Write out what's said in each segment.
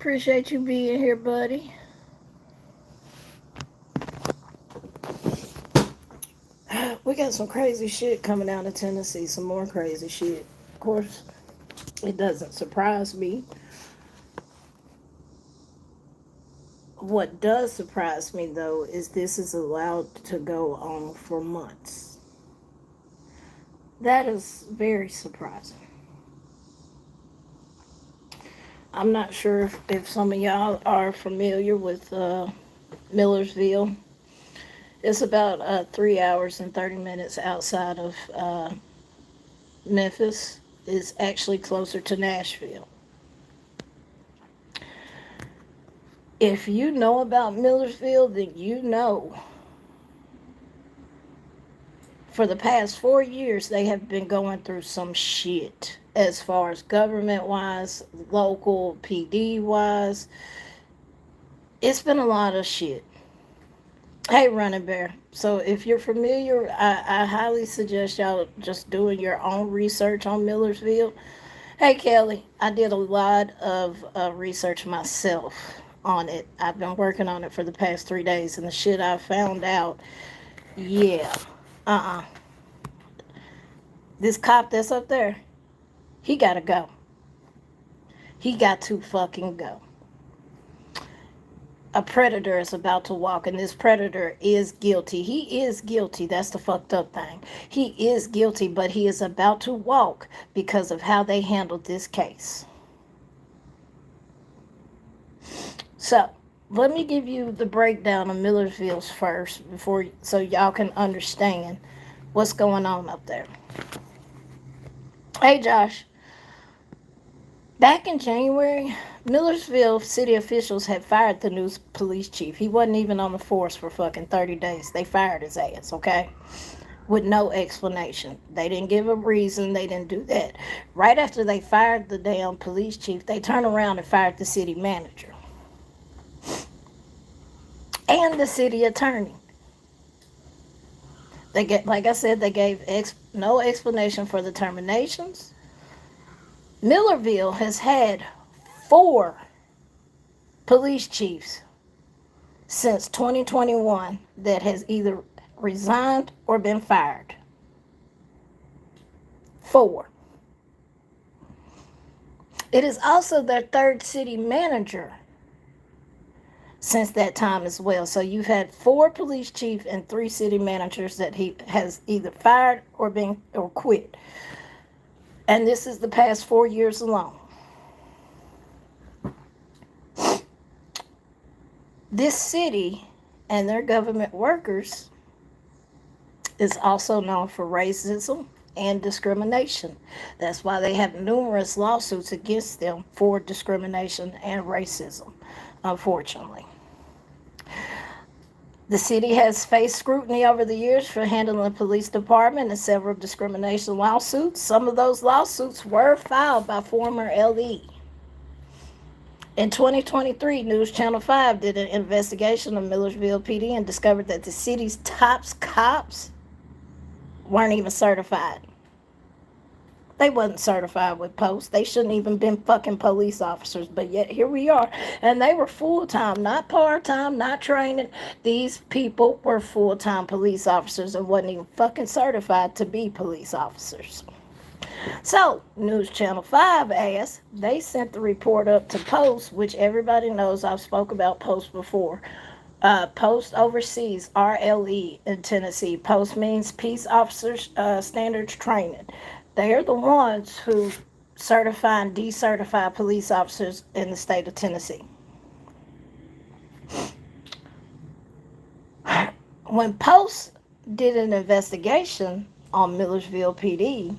appreciate you being here, buddy. We got some crazy shit coming out of Tennessee, some more crazy shit. Of course, it doesn't surprise me. What does surprise me, though, is this is allowed to go on for months. That is very surprising. I'm not sure if some of y'all are familiar with Millersville. It's about 3 hours and 30 minutes outside of Memphis. It's actually closer to Nashville. If you know about Millersville, then you know for the past 4 years they have been going through some shit as far as government wise, local PD wise. It's been a lot of shit. Hey, Running Bear. So if you're familiar, I highly suggest y'all just doing your own research on Millersville. Hey, Kelly, I did a lot of research myself on it. I've been working on it for the past 3 days, and the shit I found out, yeah, this cop that's up there, he gotta go. He got to fucking go. A predator is about to walk, and this predator is guilty. He is guilty. That's the fucked up thing. He is guilty, but he is about to walk because of how they handled this case. So, let me give you the breakdown of Millersville's first so y'all can understand what's going on up there. Hey, Josh. Back in January, Millersville city officials had fired the new police chief. He wasn't even on the force for fucking 30 days. They fired his ass, okay? With no explanation. They didn't give a reason. They didn't do that. Right after they fired the damn police chief, they turned around and fired the city manager and the city attorney. Like I said, they gave no explanation for the terminations. Millersville has had 4 police chiefs since 2021 that has either resigned or been fired. 4. It is also their 3rd city manager since that time as well. So you've had 4 police chiefs and 3 city managers that he has either fired or quit. And this is the past 4 years alone. This city and their government workers is also known for racism and discrimination. That's why they have numerous lawsuits against them for discrimination and racism, unfortunately. The city has faced scrutiny over the years for handling the police department and several discrimination lawsuits. Some of those lawsuits were filed by former LE. In 2023, News Channel 5 did an investigation of Millersville PD and discovered that the city's top cops weren't even certified. They wasn't certified with posts. They shouldn't even been fucking police officers, but yet here we are. And they were full-time, not part-time, not training. These people were full-time police officers and wasn't even fucking certified to be police officers. So, News Channel 5 asked, they sent the report up to Post, which everybody knows I've spoke about Post before. Post oversees RLE in Tennessee. Post means Peace Officers Standards Training. They are the ones who certify and decertify police officers in the state of Tennessee. When Post did an investigation on Millersville PD,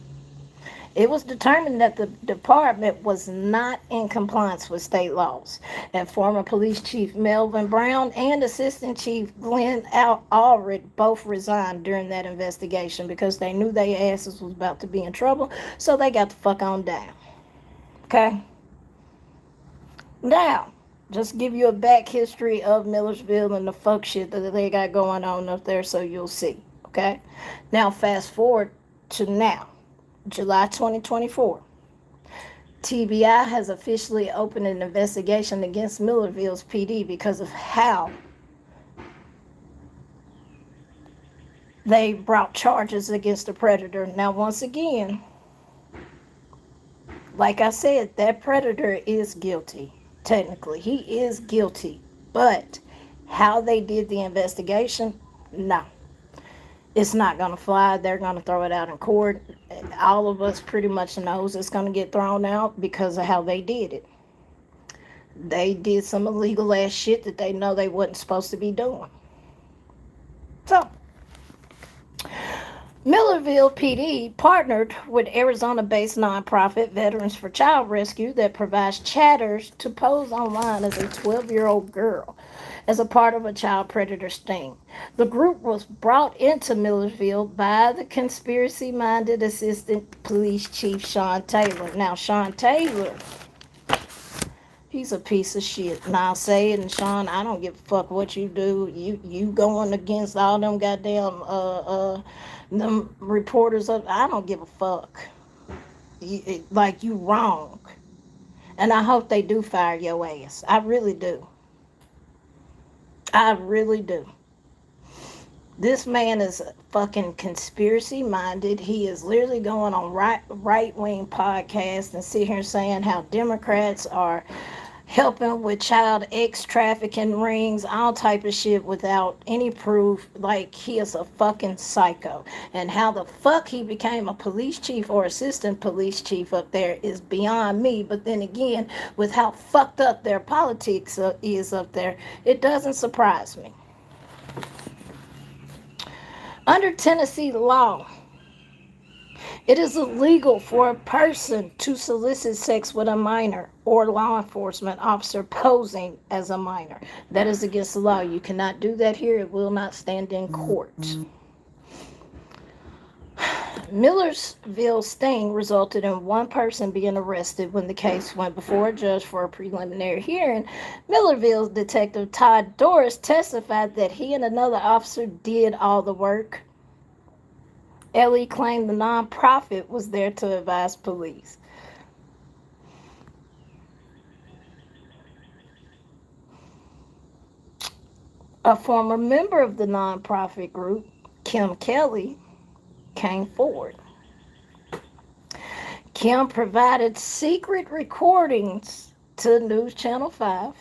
it was determined that the department was not in compliance with state laws. And former police chief Melvin Brown and assistant chief Glenn Allred both resigned during that investigation because they knew their asses was about to be in trouble, so they got the fuck on down. Okay? Now, just give you a back history of Millersville and the fuck shit that they got going on up there so you'll see. Okay? Now, fast forward to now. July 2024. TBI has officially opened an investigation against Millersville's PD because of how they brought charges against the predator. Now, once again, like I said, that predator is guilty. Technically, he is guilty. But how they did the investigation, no. It's not going to fly. They're going to throw it out in court. All of us pretty much knows it's going to get thrown out because of how they did it. They did some illegal ass shit that they know they wasn't supposed to be doing. So, Millersville PD partnered with Arizona-based nonprofit Veterans for Child Rescue that provides chatters to pose online as a 12-year-old girl as a part of a child predator sting. The group was brought into Millersville by the conspiracy-minded Assistant Police Chief Sean Taylor. Now, Sean Taylor, he's a piece of shit. And I'll say it, and Sean, I don't give a fuck what you do. You going against all them goddamn them reporters up. I don't give a fuck. You wrong. And I hope they do fire your ass. I really do. I really do. This man is fucking conspiracy minded. He is literally going on right wing podcasts and sit here saying how Democrats are helping with child trafficking rings, all type of shit without any proof. Like, he is a fucking psycho. And how the fuck he became a police chief or assistant police chief up there is beyond me. But then again, with how fucked up their politics is up there, it doesn't surprise me. Under Tennessee law, it is illegal for a person to solicit sex with a minor or law enforcement officer posing as a minor. That is against the law. You cannot do that here. It will not stand in court. Millersville sting resulted in one person being arrested when the case went before a judge for a preliminary hearing. Millersville detective Todd Doris testified that he and another officer did all the work. Ellie claimed the nonprofit was there to advise police. A former member of the nonprofit group, Kim Kelly, came forward. Kim provided secret recordings to News Channel 5.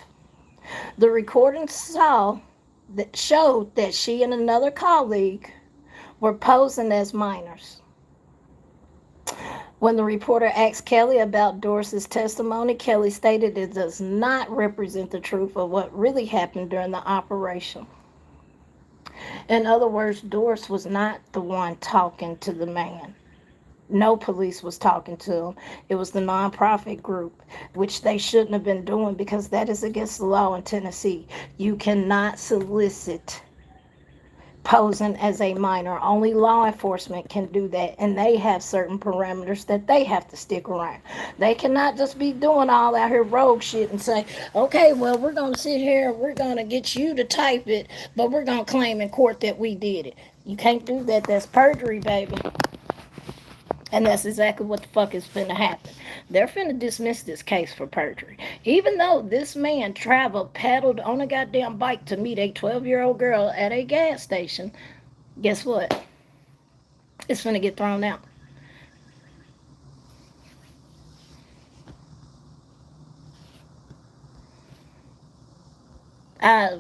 The recordings showed that she and another colleague were posing as minors. When the reporter asked Kelly about Doris's testimony, Kelly stated it does not represent the truth of what really happened during the operation. In other words, Doris was not the one talking to the man. No police was talking to him. It was the nonprofit group, which they shouldn't have been doing because that is against the law in Tennessee. You cannot solicit posing as a minor. Only law enforcement can do that, and they have certain parameters that they have to stick around. They cannot just be doing all out here rogue shit and say, okay, well, we're going to sit here, we're going to get you to type it, but we're going to claim in court that we did it. You can't do that. That's perjury, baby. And that's exactly what the fuck is finna happen. They're finna dismiss this case for perjury. Even though this man paddled on a goddamn bike to meet a 12-year-old girl at a gas station, guess what? It's finna get thrown out.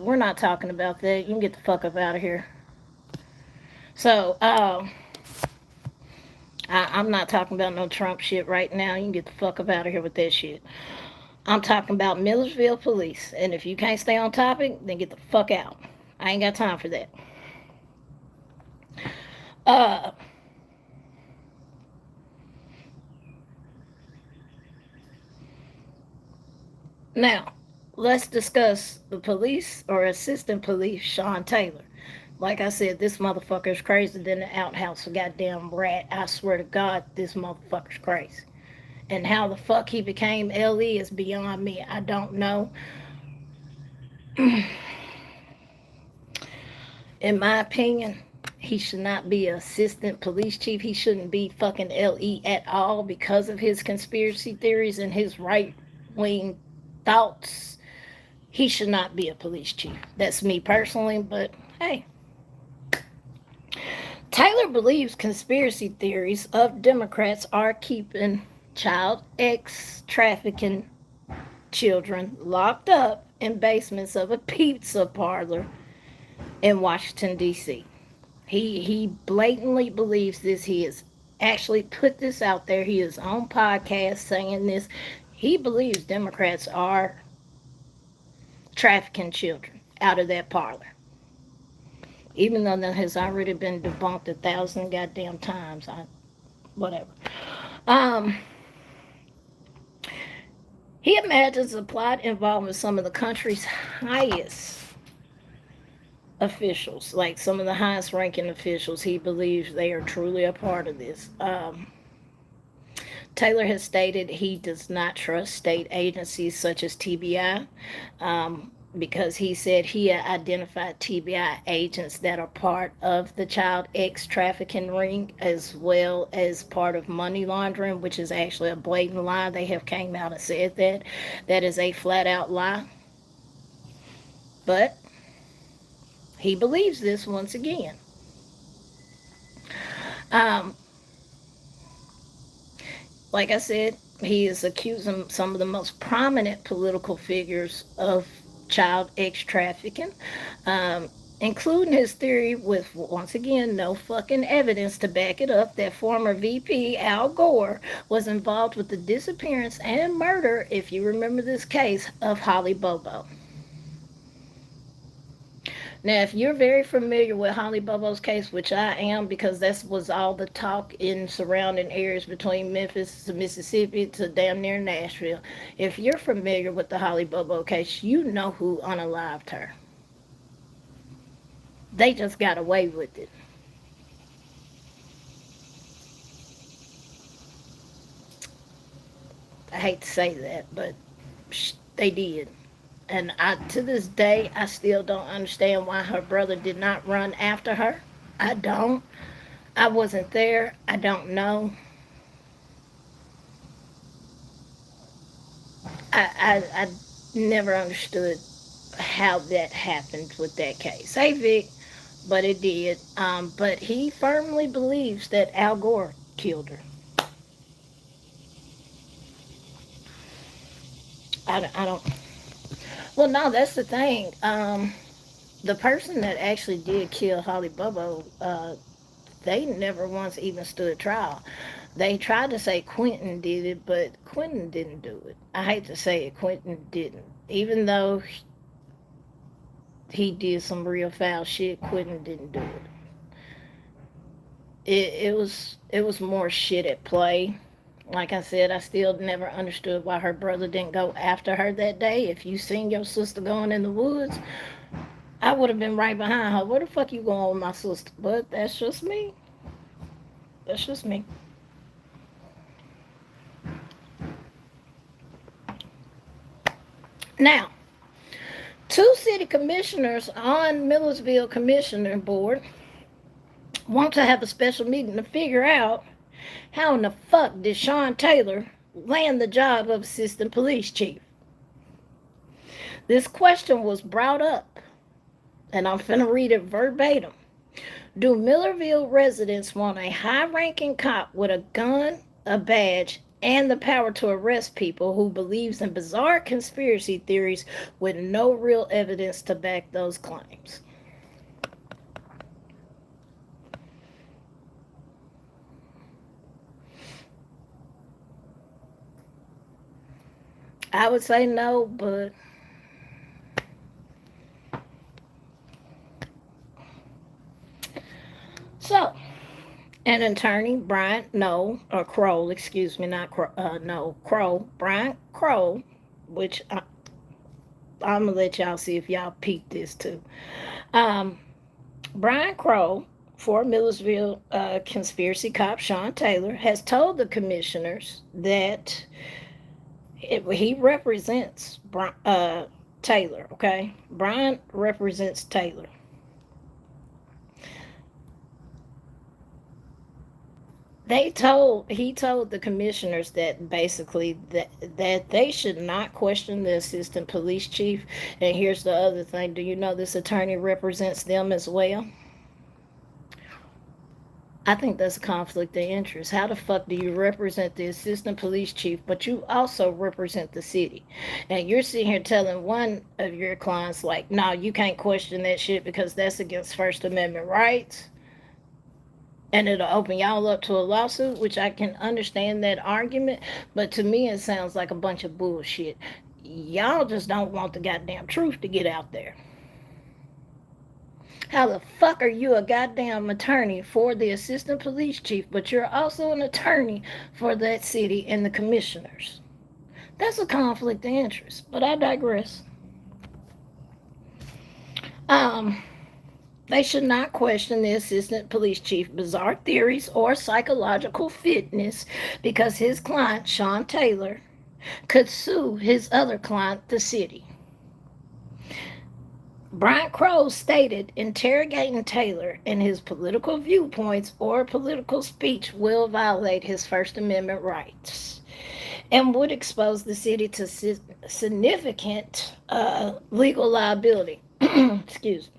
We're not talking about that. You can get the fuck up out of here. So, I'm not talking about no Trump shit right now. You can get the fuck up out of here with that shit. I'm talking about Millersville police. And if you can't stay on topic, then get the fuck out. I ain't got time for that. Now, let's discuss the police or assistant police, Sean Taylor. Like I said, this motherfucker's crazier than the outhouse, a goddamn rat. I swear to God, this motherfucker's crazy. And how the fuck he became LE is beyond me. I don't know. In my opinion, He should not be an assistant police chief. He shouldn't be fucking LE at all because of his conspiracy theories and his right wing thoughts. He should not be a police chief. That's me personally, but hey. Taylor believes conspiracy theories of Democrats are keeping child X trafficking children locked up in basements of a pizza parlor in Washington, D.C. He blatantly believes this. He has actually put this out there. He is on podcast saying this. He believes Democrats are trafficking children out of that parlor. Even though that has already been debunked 1,000 goddamn times. Whatever. He imagines a plot involving some of the country's highest officials, like some of the highest ranking officials. He believes they are truly a part of this. Taylor has stated he does not trust state agencies such as TBI because he said he identified TBI agents that are part of the child X trafficking ring as well as part of money laundering, which is actually a blatant lie. They have came out and said that. That is a flat out lie. But he believes this once again. Like I said, he is accusing some of the most prominent political figures of child X trafficking, including his theory with, once again, no fucking evidence to back it up, that former VP Al Gore was involved with the disappearance and murder, if you remember this case, of Holly Bobo. Now, if you're very familiar with Holly Bobo's case, which I am because that was all the talk in surrounding areas between Memphis to Mississippi to damn near Nashville. If you're familiar with the Holly Bobo case, you know who unalived her. They just got away with it. I hate to say that, but they did. And to this day, I still don't understand why her brother did not run after her. I don't. I wasn't there. I don't know. I never understood how that happened with that case. Hey, Vic, but it did. But he firmly believes that Al Gore killed her. I don't. Well, no, that's the thing. The person that actually did kill Holly Bobo, they never once even stood trial. They tried to say Quentin did it, but Quentin didn't do it. I hate to say it, Quentin didn't. Even though he did some real foul shit, Quentin didn't do it. It was more shit at play. Like I said, I still never understood why her brother didn't go after her that day. If you seen your sister going in the woods, I would have been right behind her. Where the fuck you going with my sister? But that's just me. That's just me. Now, 2 city commissioners on Millersville Commissioner Board want to have a special meeting to figure out how in the fuck did Sean Taylor land the job of assistant police chief? This question was brought up, and I'm finna read it verbatim. Do Millersville residents want a high-ranking cop with a gun, a badge, and the power to arrest people who believes in bizarre conspiracy theories with no real evidence to back those claims? I would say no, but so an attorney, Brian Crow, excuse me, not Crow, Crow, Brian Crow, which I'm gonna let y'all see if y'all peep this too. Brian Crow, for Millersville conspiracy cop Sean Taylor, has told the commissioners that he represents Taylor, okay? Brian represents Taylor. He told the commissioners that basically that they should not question the assistant police chief. And here's the other thing: do you know this attorney represents them as well? I think that's a conflict of interest. How the fuck do you represent the assistant police chief, but you also represent the city? And you're sitting here telling one of your clients, like, no, you can't question that shit because that's against First Amendment rights. And it'll open y'all up to a lawsuit, which I can understand that argument. But to me, it sounds like a bunch of bullshit. Y'all just don't want the goddamn truth to get out there. How the fuck are you a goddamn attorney for the assistant police chief, but you're also an attorney for that city and the commissioners? That's a conflict of interest, but I digress. They should not question the assistant police chief's bizarre theories or psychological fitness because his client, Sean Taylor, could sue his other client, the city. Brian Crow stated interrogating Taylor and his political viewpoints or political speech will violate his First Amendment rights and would expose the city to significant legal liability. Excuse me.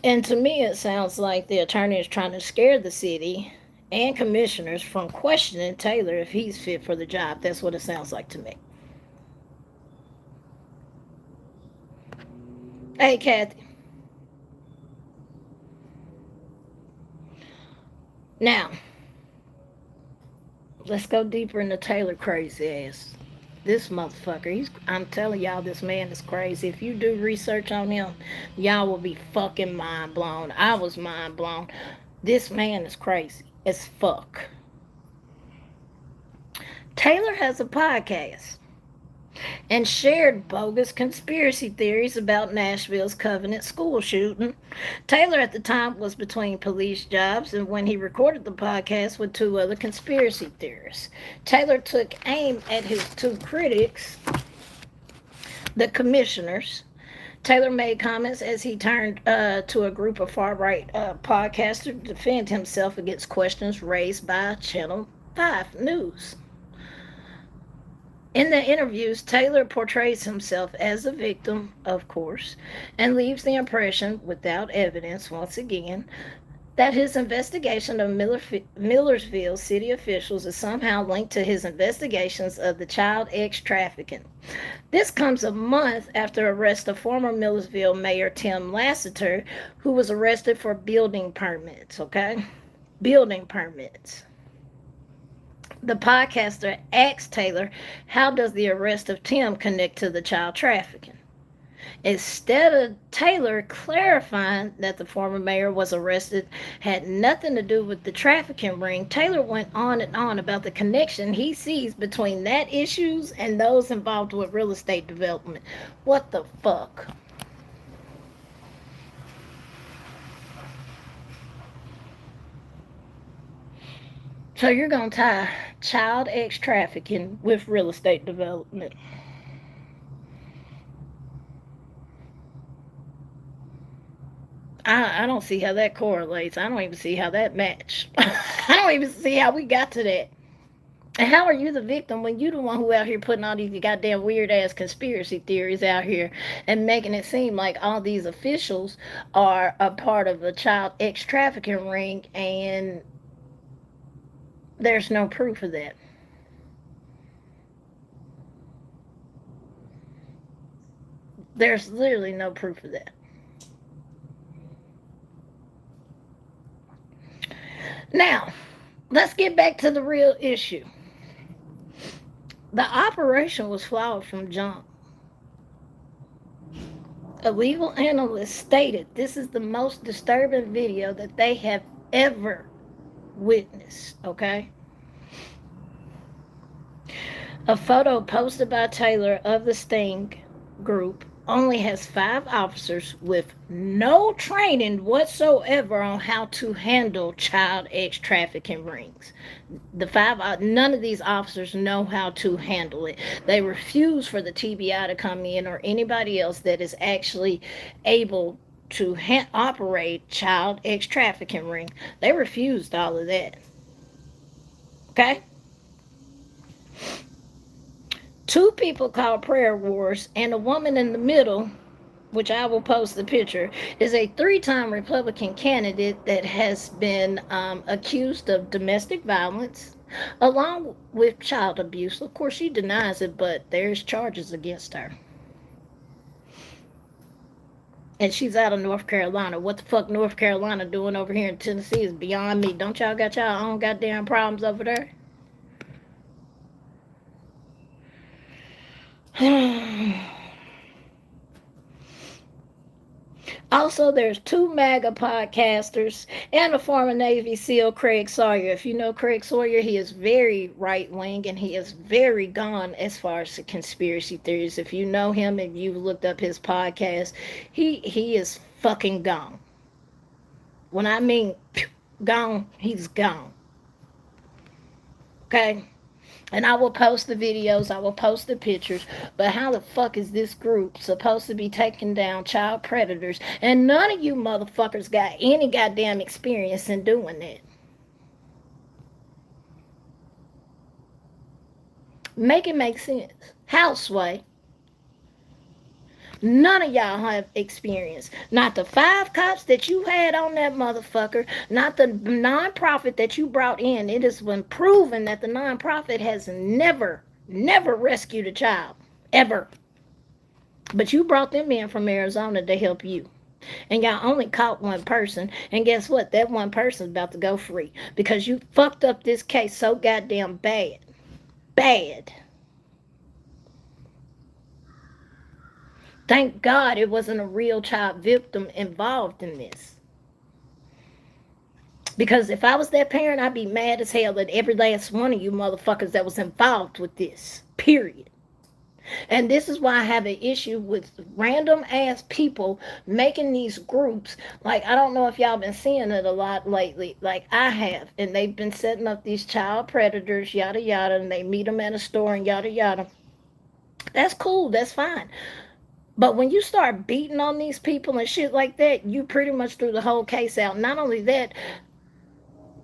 And to me, it sounds like the attorney is trying to scare the city and commissioners from questioning Taylor if he's fit for the job. That's what it sounds like to me. Hey, Kathy. Now, let's go deeper into Taylor crazy ass. This motherfucker, I'm telling y'all, this man is crazy. If you do research on him, y'all will be fucking mind blown. I was mind blown. This man is crazy as fuck. Taylor has a podcast and shared bogus conspiracy theories about Nashville's Covenant school shooting. Taylor at the time was between police jobs and when he recorded the podcast with two other conspiracy theorists. Taylor took aim at his two critics, the commissioners. Taylor made comments as he turned to a group of far-right podcasters to defend himself against questions raised by Channel 5 News. In the interviews, Taylor portrays himself as a victim, of course, and leaves the impression, without evidence once again, that his investigation of Millersville city officials is somehow linked to his investigations of the child trafficking. This comes a month after arrest of former Millersville Mayor Tim Lassiter, who was arrested for building permits, okay? Building permits. The podcaster asked Taylor, how does the arrest of Tim connect to the child trafficking? Instead of Taylor clarifying that the former mayor was arrested had nothing to do with the trafficking ring, Taylor went on and on about the connection he sees between that issues and those involved with real estate development. What the fuck? So you're going to tie child trafficking with real estate development. I don't see how that correlates. I don't even see how that matched. I don't even see how we got to that. And how are you the victim when you the one who out here putting all these goddamn weird ass conspiracy theories out here and making it seem like all these officials are a part of a child trafficking ring and there's no proof of that. There's literally no proof of that. Now, let's get back to the real issue. The operation was flawed from jump. A legal analyst stated this is the most disturbing video that they have ever witnessed, okay? A photo posted by Taylor of the Sting group only has 5 officers with no training whatsoever on how to handle child trafficking rings. None of these officers know how to handle it. They refuse for the TBI to come in or anybody else that is actually able operate child ex trafficking ring. They refused all of that. Okay? Two people called prayer wars, and a woman in the middle, which I will post the picture, is a 3-time Republican candidate that has been accused of domestic violence along with child abuse. Of course, she denies it, but there's charges against her. And she's out of North Carolina. What the fuck North Carolina doing over here in Tennessee is beyond me. Don't y'all got y'all own goddamn problems over there? Also, there's 2 MAGA podcasters and a former Navy SEAL, Craig Sawyer. If you know Craig Sawyer, he is very right-wing and he is very gone as far as the conspiracy theories. If you know him and you've looked up his podcast, he is fucking gone. When I mean gone, he's gone. Okay? And I will post the videos, I will post the pictures, but how the fuck is this group supposed to be taking down child predators and none of you motherfuckers got any goddamn experience in doing that? Make it make sense. How, Sway? None of y'all have experience. Not the 5 cops that you had on that motherfucker, not the nonprofit that you brought in. It has been proven that the nonprofit has never rescued a child. Ever. But you brought them in from Arizona to help you. And y'all only caught 1 person. And guess what? That 1 person's about to go free. Because you fucked up this case so goddamn bad. Bad. Thank God it wasn't a real child victim involved in this. Because if I was that parent, I'd be mad as hell at every last one of you motherfuckers that was involved with this. Period. And this is why I have an issue with random ass people making these groups. Like, I don't know if y'all been seeing it a lot lately. Like I have. And they've been setting up these child predators, yada yada. And they meet them at a store and yada yada. That's cool. That's fine. But when you start beating on these people and shit like that, you pretty much threw the whole case out. Not only that,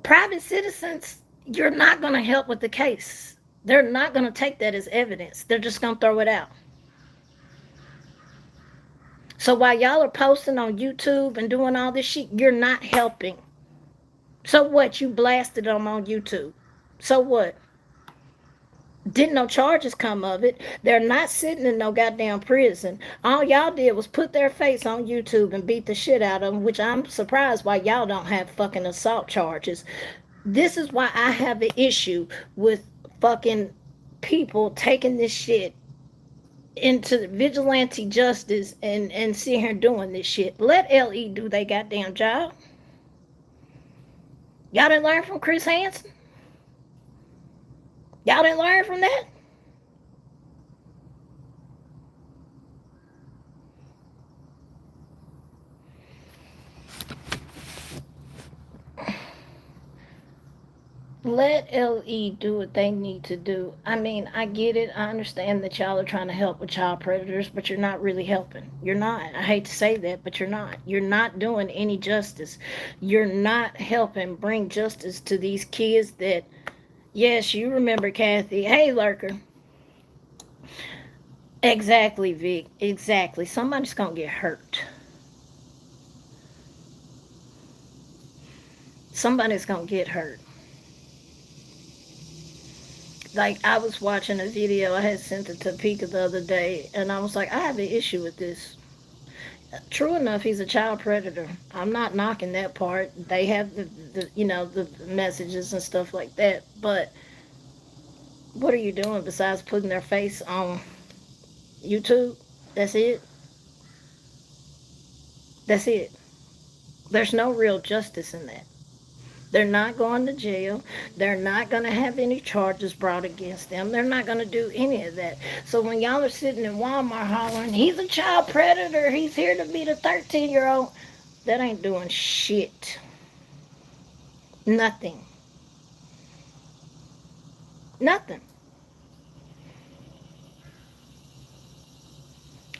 private citizens, you're not going to help with the case. They're not going to take that as evidence. They're just going to throw it out. So while y'all are posting on YouTube and doing all this shit, you're not helping. So what? You blasted them on YouTube. So what? Didn't no charges come of it. They're not sitting in no goddamn prison. All y'all did was put their face on YouTube and beat the shit out of them, which I'm surprised why y'all don't have fucking assault charges. This is why I have an issue with fucking people taking this shit into vigilante justice and sitting here doing this shit. Let LE do their goddamn job. Y'all didn't learn from Chris Hansen? Y'all didn't learn from that? Let LE do what they need to do. I mean, I get it. I understand that y'all are trying to help with child predators, but you're not really helping. You're not. I hate to say that, but you're not. You're not doing any justice. You're not helping bring justice to these kids that, yes, you remember Kathy. Hey, Lurker. Exactly, Vic. Exactly. Somebody's going to get hurt. Somebody's going to get hurt. Like, I was watching a video. I had sent it to Pika the other day, and I was like, I have an issue with this. True enough, he's a child predator. I'm not knocking that part. They have the messages and stuff like that. But what are you doing besides putting their face on YouTube? That's it. That's it. There's no real justice in that. They're not going to jail. They're not going to have any charges brought against them. They're not going to do any of that. So when y'all are sitting in Walmart hollering, he's a child predator, he's here to beat a 13-year-old, that ain't doing shit. Nothing. Nothing.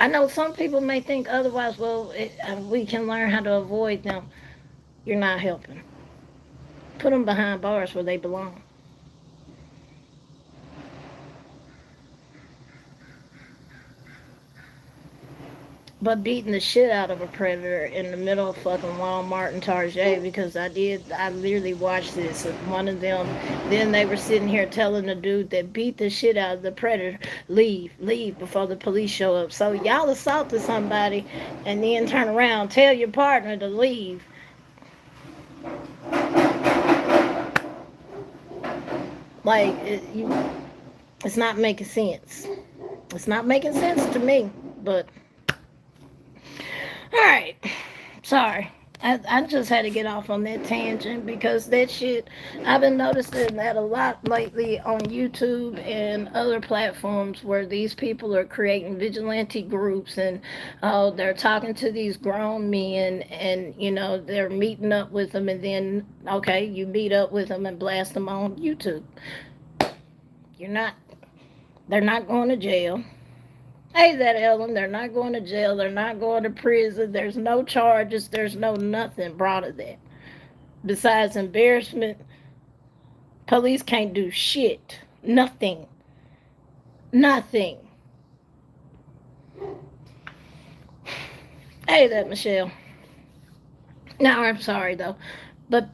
I know some people may think otherwise. Well, we can learn how to avoid them. You're not helping. Put them behind bars where they belong. But beating the shit out of a predator in the middle of fucking Walmart and Target, because I literally watched this. One of them, then they were sitting here telling the dude that beat the shit out of the predator, leave before the police show up. So y'all assaulted somebody and then turn around, tell your partner to leave. Like, it's not making sense. It's not making sense to me, but all right. Sorry. I just had to get off on that tangent because that shit, I've been noticing that a lot lately on YouTube and other platforms where these people are creating vigilante groups and they're talking to these grown men and, they're meeting up with them and then, okay, you meet up with them and blast them on YouTube. They're not going to jail. Hey, that Ellen, they're not going to jail. They're not going to prison. There's no charges. There's no nothing brought of that. Besides embarrassment, police can't do shit. Nothing. Nothing. Hey, that Michelle. No, I'm sorry, though. But,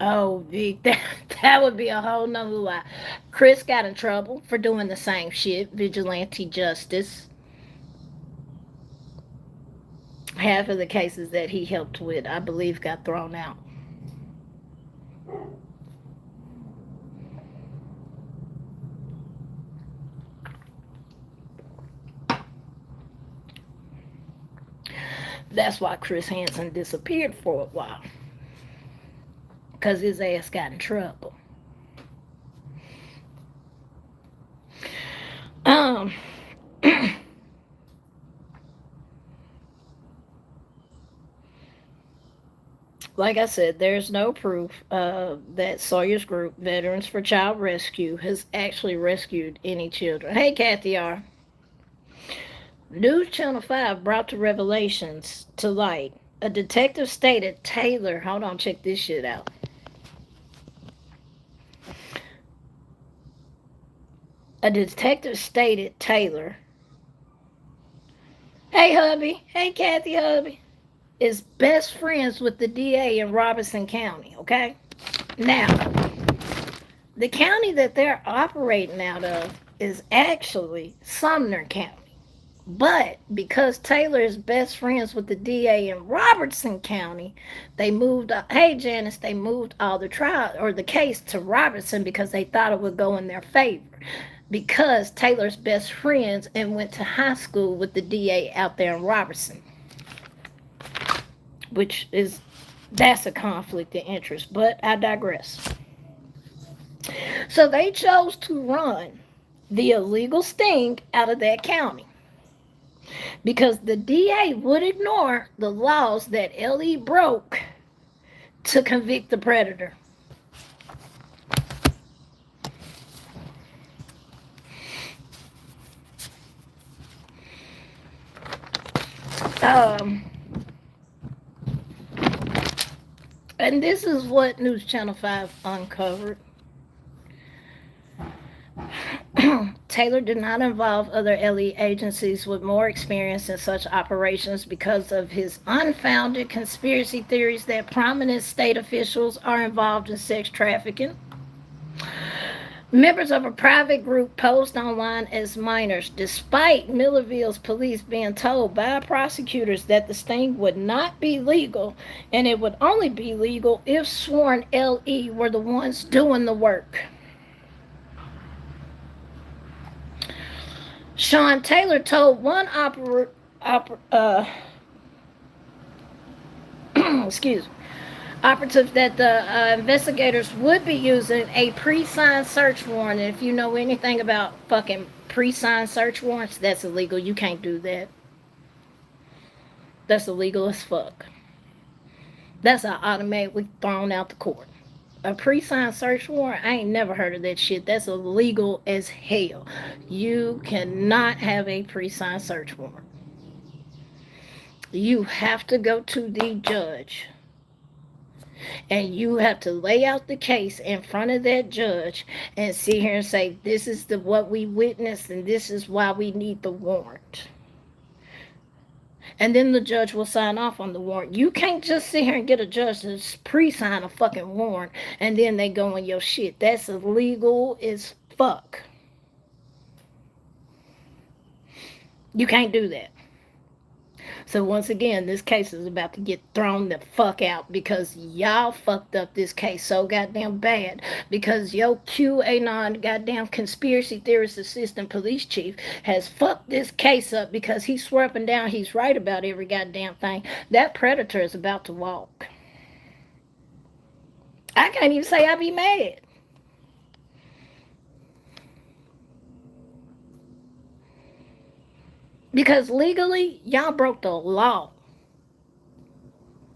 oh, Vic, that would be a whole nother lie. Chris got in trouble for doing the same shit. Vigilante justice. Half of the cases that he helped with, I believe, got thrown out. That's why Chris Hansen disappeared for a while. Because his ass got in trouble. Like I said, there's no proof that Sawyer's group, Veterans for Child Rescue, has actually rescued any children. Hey, Kathy R. News Channel 5 brought the revelations to light. A detective stated Taylor, hold on, check this shit out. A detective stated Taylor, hey hubby, hey Kathy hubby, is best friends with the DA in Robertson County, okay? Now, the county that they're operating out of is actually Sumner County. But because Taylor is best friends with the DA in Robertson County, they moved, hey Janice, they moved all the trial or the case to Robertson because they thought it would go in their favor. Because Taylor's best friends and went to high school with the DA out there in Robertson. That's a conflict of interest, but I digress. So they chose to run the illegal sting out of that county because the DA would ignore the laws that LE broke to convict the predator. And this is what News Channel 5 uncovered. Taylor did not involve other LE agencies with more experience in such operations because of his unfounded conspiracy theories that prominent state officials are involved in sex trafficking. Members of a private group posed online as minors, despite Millersville's police being told by prosecutors that the sting would not be legal and it would only be legal if sworn LE were the ones doing the work. Sean Taylor told one operative that the investigators would be using a pre-signed search warrant. And if you know anything about fucking pre-signed search warrants, that's illegal. You can't do that. That's illegal as fuck. That's automatically thrown out the court. A pre-signed search warrant, I ain't never heard of that shit. That's illegal as hell. You cannot have a pre-signed search warrant. You have to go to the judge and you have to lay out the case in front of that judge and sit here and say, this is the what we witnessed and this is why we need the warrant. And then the judge will sign off on the warrant. You can't just sit here and get a judge to pre-sign a fucking warrant and then they go on your shit. That's illegal as fuck. You can't do that. So once again, this case is about to get thrown the fuck out because y'all fucked up this case so goddamn bad because your QAnon goddamn conspiracy theorist assistant police chief has fucked this case up because he swore up and down he's right about every goddamn thing. That predator is about to walk. I can't even say I be mad. Because legally, y'all broke the law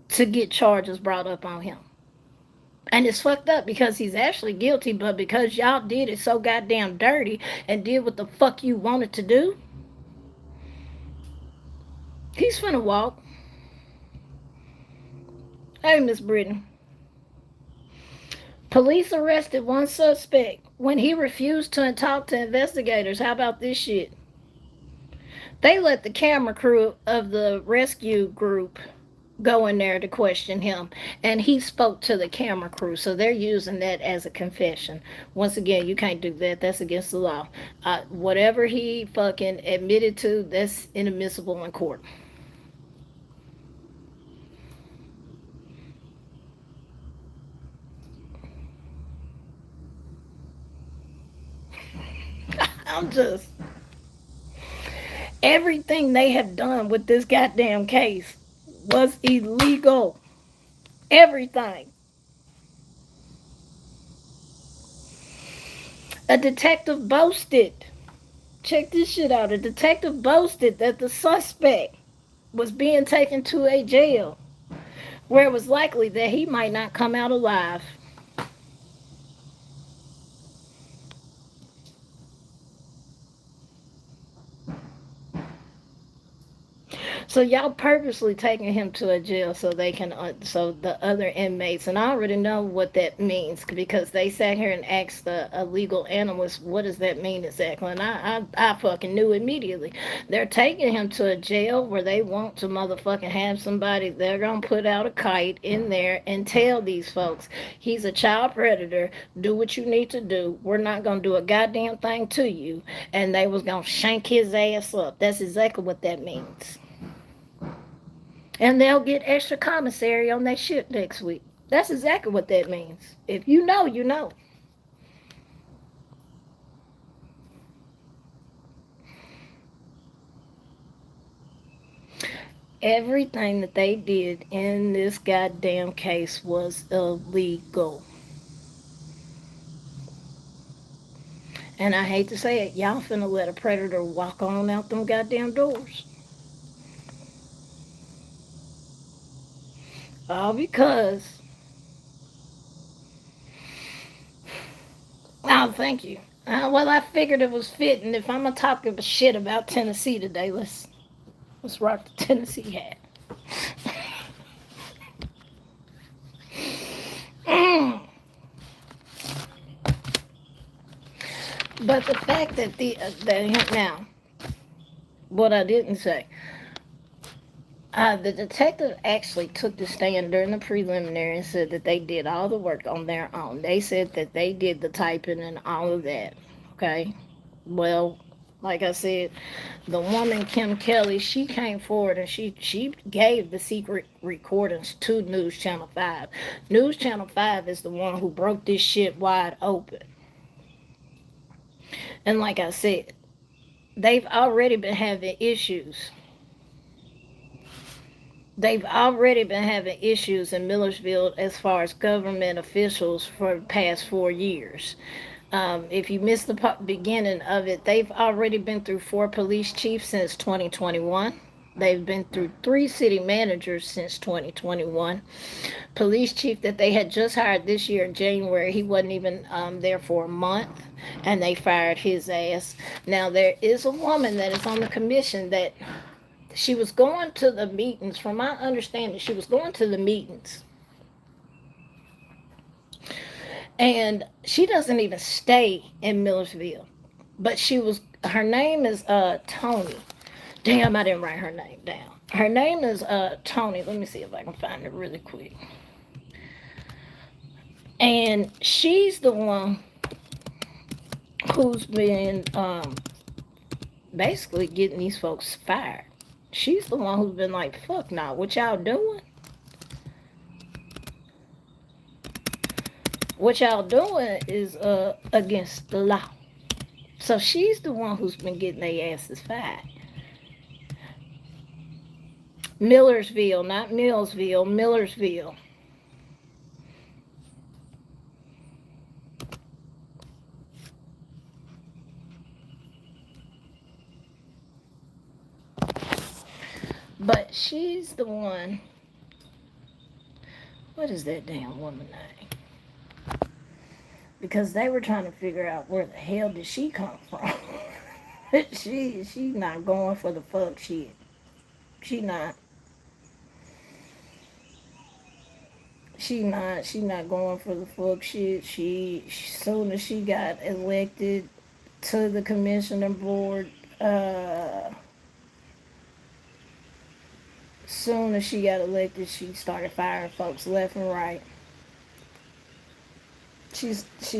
to get charges brought up on him. And it's fucked up because he's actually guilty, but because y'all did it so goddamn dirty and did what the fuck you wanted to do, he's finna walk. Hey, Miss Britton. Police arrested one suspect when he refused to talk to investigators. How about this shit? They let the camera crew of the rescue group go in there to question him, and he spoke to the camera crew, so they're using that as a confession. Once again, you can't do that. That's against the law. Whatever he fucking admitted to, that's inadmissible in court. I'm just... Everything they have done with this goddamn case was illegal. Everything. A detective boasted. Check this shit out. A detective boasted that the suspect was being taken to a jail where it was likely that he might not come out alive. So y'all purposely taking him to a jail so they can, so the other inmates, and I already know what that means because they sat here and asked the illegal analyst, what does that mean exactly? And I fucking knew immediately. They're taking him to a jail where they want to motherfucking have somebody, they're gonna put out a kite in there and tell these folks, he's a child predator, do what you need to do, we're not gonna do a goddamn thing to you, and they was gonna shank his ass up. That's exactly what that means. And they'll get extra commissary on that shit next week. That's exactly what that means. If you know, you know. Everything that they did in this goddamn case was illegal. And I hate to say it, y'all finna let a predator walk on out them goddamn doors. All because... Oh, thank you. Well, I figured it was fitting. If I'm gonna talk shit about Tennessee today, let's rock the Tennessee hat. But the fact that now, what I didn't say, the detective actually took the stand during the preliminary and said that they did all the work on their own. They said that they did the typing and all of that. Okay? Well, like I said, the woman, Kim Kelly, she came forward and she gave the secret recordings to News Channel 5. News Channel 5 is the one who broke this shit wide open. And like I said, they've already been having issues. They've already been having issues in Millersville as far as government officials for the past 4 years. If you missed the beginning of it, they've already been through 4 police chiefs since 2021. They've been through 3 city managers since 2021. Police chief that they had just hired this year in January, he wasn't even there for a month, and they fired his ass. Now, there is a woman that is on the commission that she was going to the meetings. From my understanding, she was going to the meetings. And she doesn't even stay in Millersville. But her name is Tony. Damn, I didn't write her name down. Her name is Tony. Let me see if I can find it really quick. And she's the one who's been basically getting these folks fired. She's the one who's been like, fuck nah, what y'all doing? What y'all doing is against the law. So she's the one who's been getting their asses fired. Millersville, not Millsville, Millersville. But she's the one. What is that damn woman name? Because they were trying to figure out where the hell did she come from. She's not going for the fuck shit. She not. She not going for the fuck shit. Soon as she got elected to the commissioner board, soon as she got elected, she started firing folks left and right. She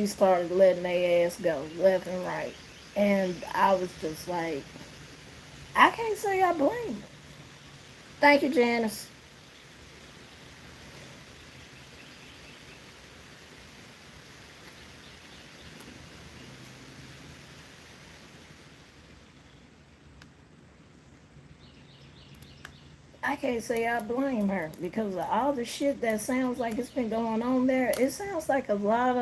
started letting their ass go left and right. And I was just like, I can't say I blame her. Thank you, Janice. I can't say I blame her because of all the shit that sounds like it's been going on there. It sounds like a lot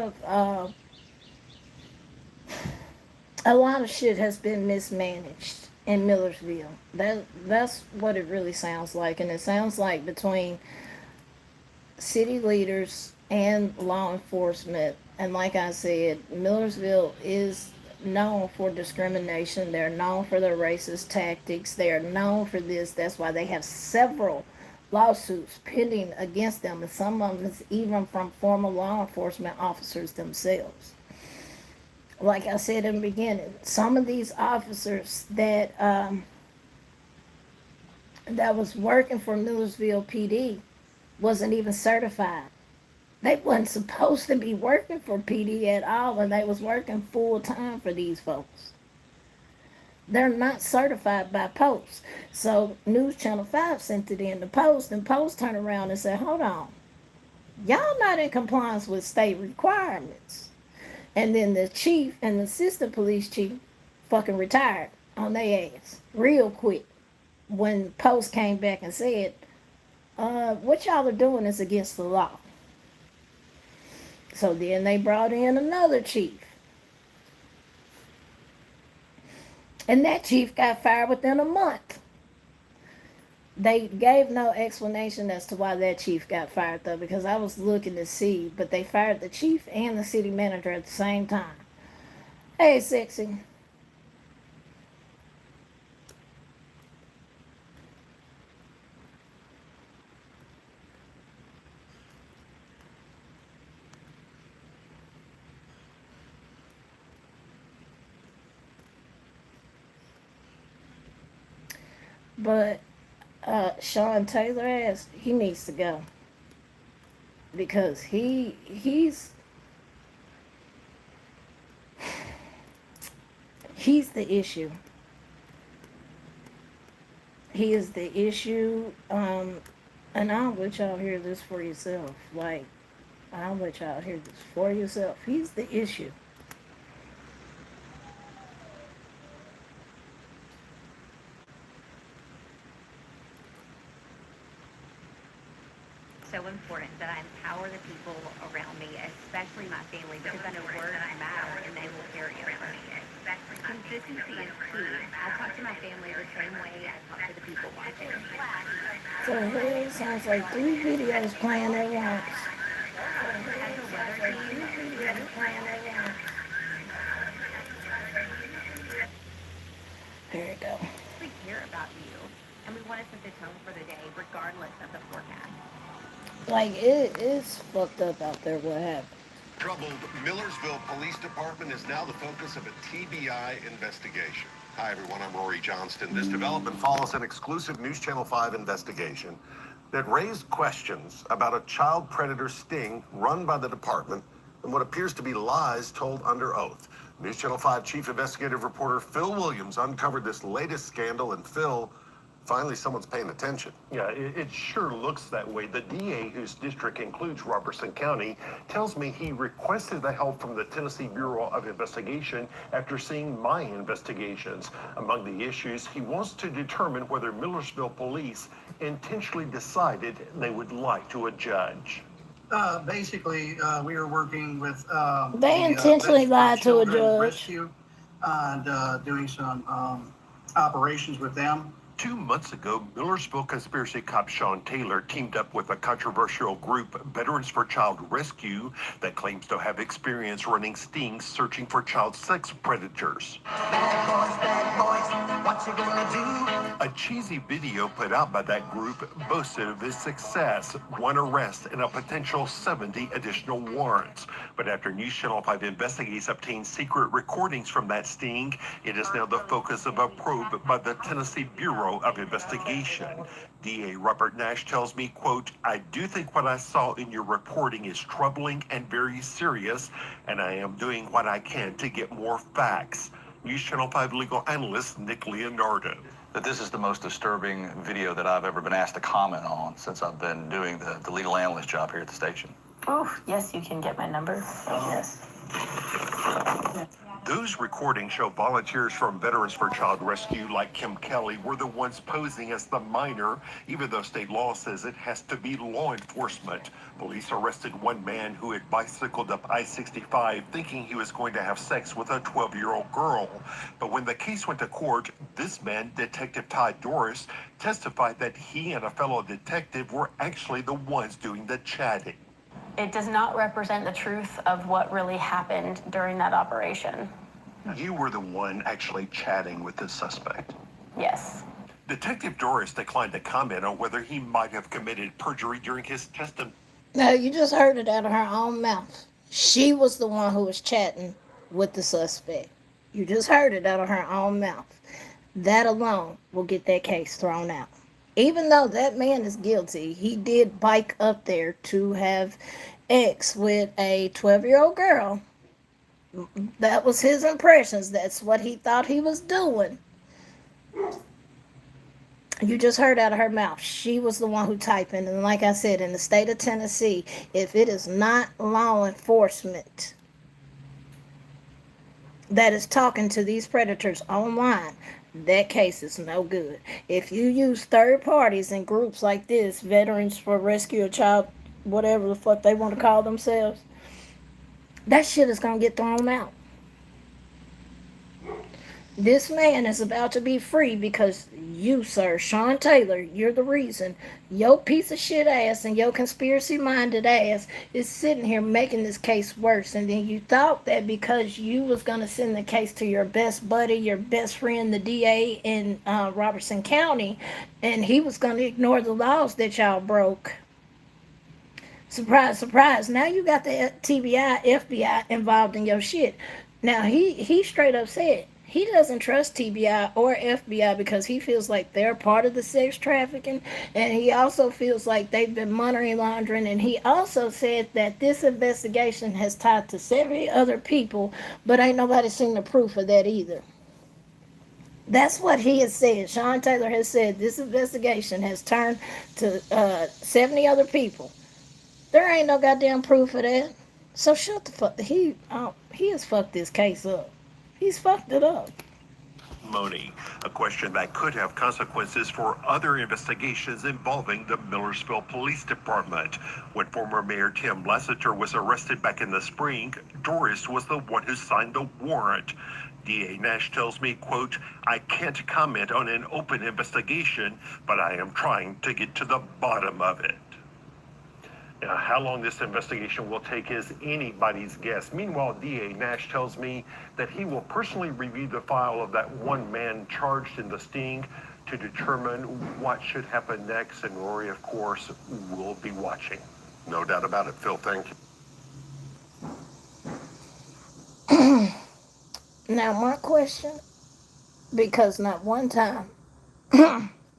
of shit has been mismanaged in Millersville. That's what it really sounds like, and it sounds like between city leaders and law enforcement. And like I said, Millersville is known for discrimination. They're known for their racist tactics. They're known for this. That's why they have several lawsuits pending against them, and some of them is even from former law enforcement officers themselves. Like I said in the beginning, some of these officers that was working for Millersville PD wasn't even certified. They wasn't supposed to be working for PD at all, and they was working full time for these folks. They're not certified by Post. So News Channel 5 sent it in to Post, and Post turned around and said, hold on, y'all not in compliance with state requirements. And then the chief and the assistant police chief fucking retired on their ass real quick when Post came back and said, what y'all are doing is against the law. So then they brought in another chief. And that chief got fired within a month. They gave no explanation as to why that chief got fired, though, because I was looking to see, but they fired the chief and the city manager at the same time. Hey, sexy. But Sean Taylor ass, he needs to go. Because he's the issue. He is the issue. And I'll let y'all hear this for yourself. Like, I'll let y'all hear this for yourself. He's the issue. So important that I empower the people around me, especially my family, because I know words matter and they will carry over. Consistency is key. I talk talk to my family the same way I talk to the people watching. So it sounds like 3 videos playing at once. As a weather team, Here we go. we care about you, and we want to set the tone for the day, regardless of the forecast. Like, it is fucked up out there what happened. Troubled Millersville Police Department is now the focus of a TBI investigation. Hi, everyone. I'm Rory Johnston. This development follows an exclusive News Channel 5 investigation that raised questions about a child predator sting run by the department and what appears to be lies told under oath. News Channel 5 Chief Investigative Reporter Phil Williams uncovered this latest scandal, and Phil, finally someone's paying attention. Yeah, it sure looks that way. The DA, whose district includes Robertson County, tells me he requested the help from the Tennessee Bureau of Investigation after seeing my investigations. Among the issues, he wants to determine whether Millersville police intentionally decided they would lie to a judge. Basically, we were working with They intentionally lied to a judge. Rescue and doing some operations with them. 2 months ago, Millersville conspiracy cop Sean Taylor teamed up with a controversial group, Veterans for Child Rescue, that claims to have experience running stings searching for child sex predators. Bad boys, what you gonna do? A cheesy video put out by that group boasted of its success, 1 arrest and a potential 70 additional warrants. But after News Channel 5 investigators obtained secret recordings from that sting, it is now the focus of a probe by the Tennessee Bureau of Investigation. DA Robert Nash tells me, quote, "I do think what I saw in your reporting is troubling and very serious, and I am doing what I can to get more facts." News Channel 5 legal analyst Nick Leonardo. That this is the most disturbing video that I've ever been asked to comment on since I've been doing the legal analyst job here at the station. Oh, yes, you can get my number. Yes. Those recordings show volunteers from Veterans for Child Rescue like Kim Kelly were the ones posing as the minor, even though state law says it has to be law enforcement. Police arrested one man who had bicycled up I-65 thinking he was going to have sex with a 12-year-old girl. But when the case went to court, this man, Detective Todd Doris, testified that he and a fellow detective were actually the ones doing the chatting. It does not represent the truth of what really happened during that operation. You were the one actually chatting with the suspect. Yes. Detective Doris declined to comment on whether he might have committed perjury during his testimony. No, you just heard it out of her own mouth. She was the one who was chatting with the suspect. You just heard it out of her own mouth. That alone will get that case thrown out. Even though that man is guilty, he did bike up there to have sex with a 12-year-old girl. That was his impressions. That's what he thought he was doing. You just heard out of her mouth. She was the one who typing. And like I said, in the state of Tennessee, if it is not law enforcement that is talking to these predators online, that case is no good. If you use third parties and groups like this, Veterans for Rescue a Child, whatever the fuck they want to call themselves, that shit is going to get thrown out. This man is about to be free because you, sir, Sean Taylor, you're the reason. Your piece of shit ass and your conspiracy-minded ass is sitting here making this case worse. And then you thought that because you was going to send the case to your best buddy, your best friend, the DA in Robertson County, and he was going to ignore the laws that y'all broke. Surprise, surprise. Now you got the TBI, FBI involved in your shit. Now he straight up said he doesn't trust TBI or FBI because he feels like they're part of the sex trafficking, and he also feels like they've been money laundering, and he also said that this investigation has tied to 70 other people, but ain't nobody seen the proof of that either. That's what he has said. Sean Taylor has said this investigation has turned to 70 other people. There ain't no goddamn proof of that. So shut the fuck. He has fucked this case up. He's fucked it up. A question that could have consequences for other investigations involving the Millersville Police Department. When former Mayor Tim Lassiter was arrested back in the spring, Doris was the one who signed the warrant. DA Nash tells me, quote, "I can't comment on an open investigation, but I am trying to get to the bottom of it." Now, how long this investigation will take is anybody's guess. Meanwhile, DA Nash tells me that he will personally review the file of that one man charged in the sting to determine what should happen next. And Rory, of course, will be watching. No doubt about it, Phil. Thank you. Now, my question, because not one time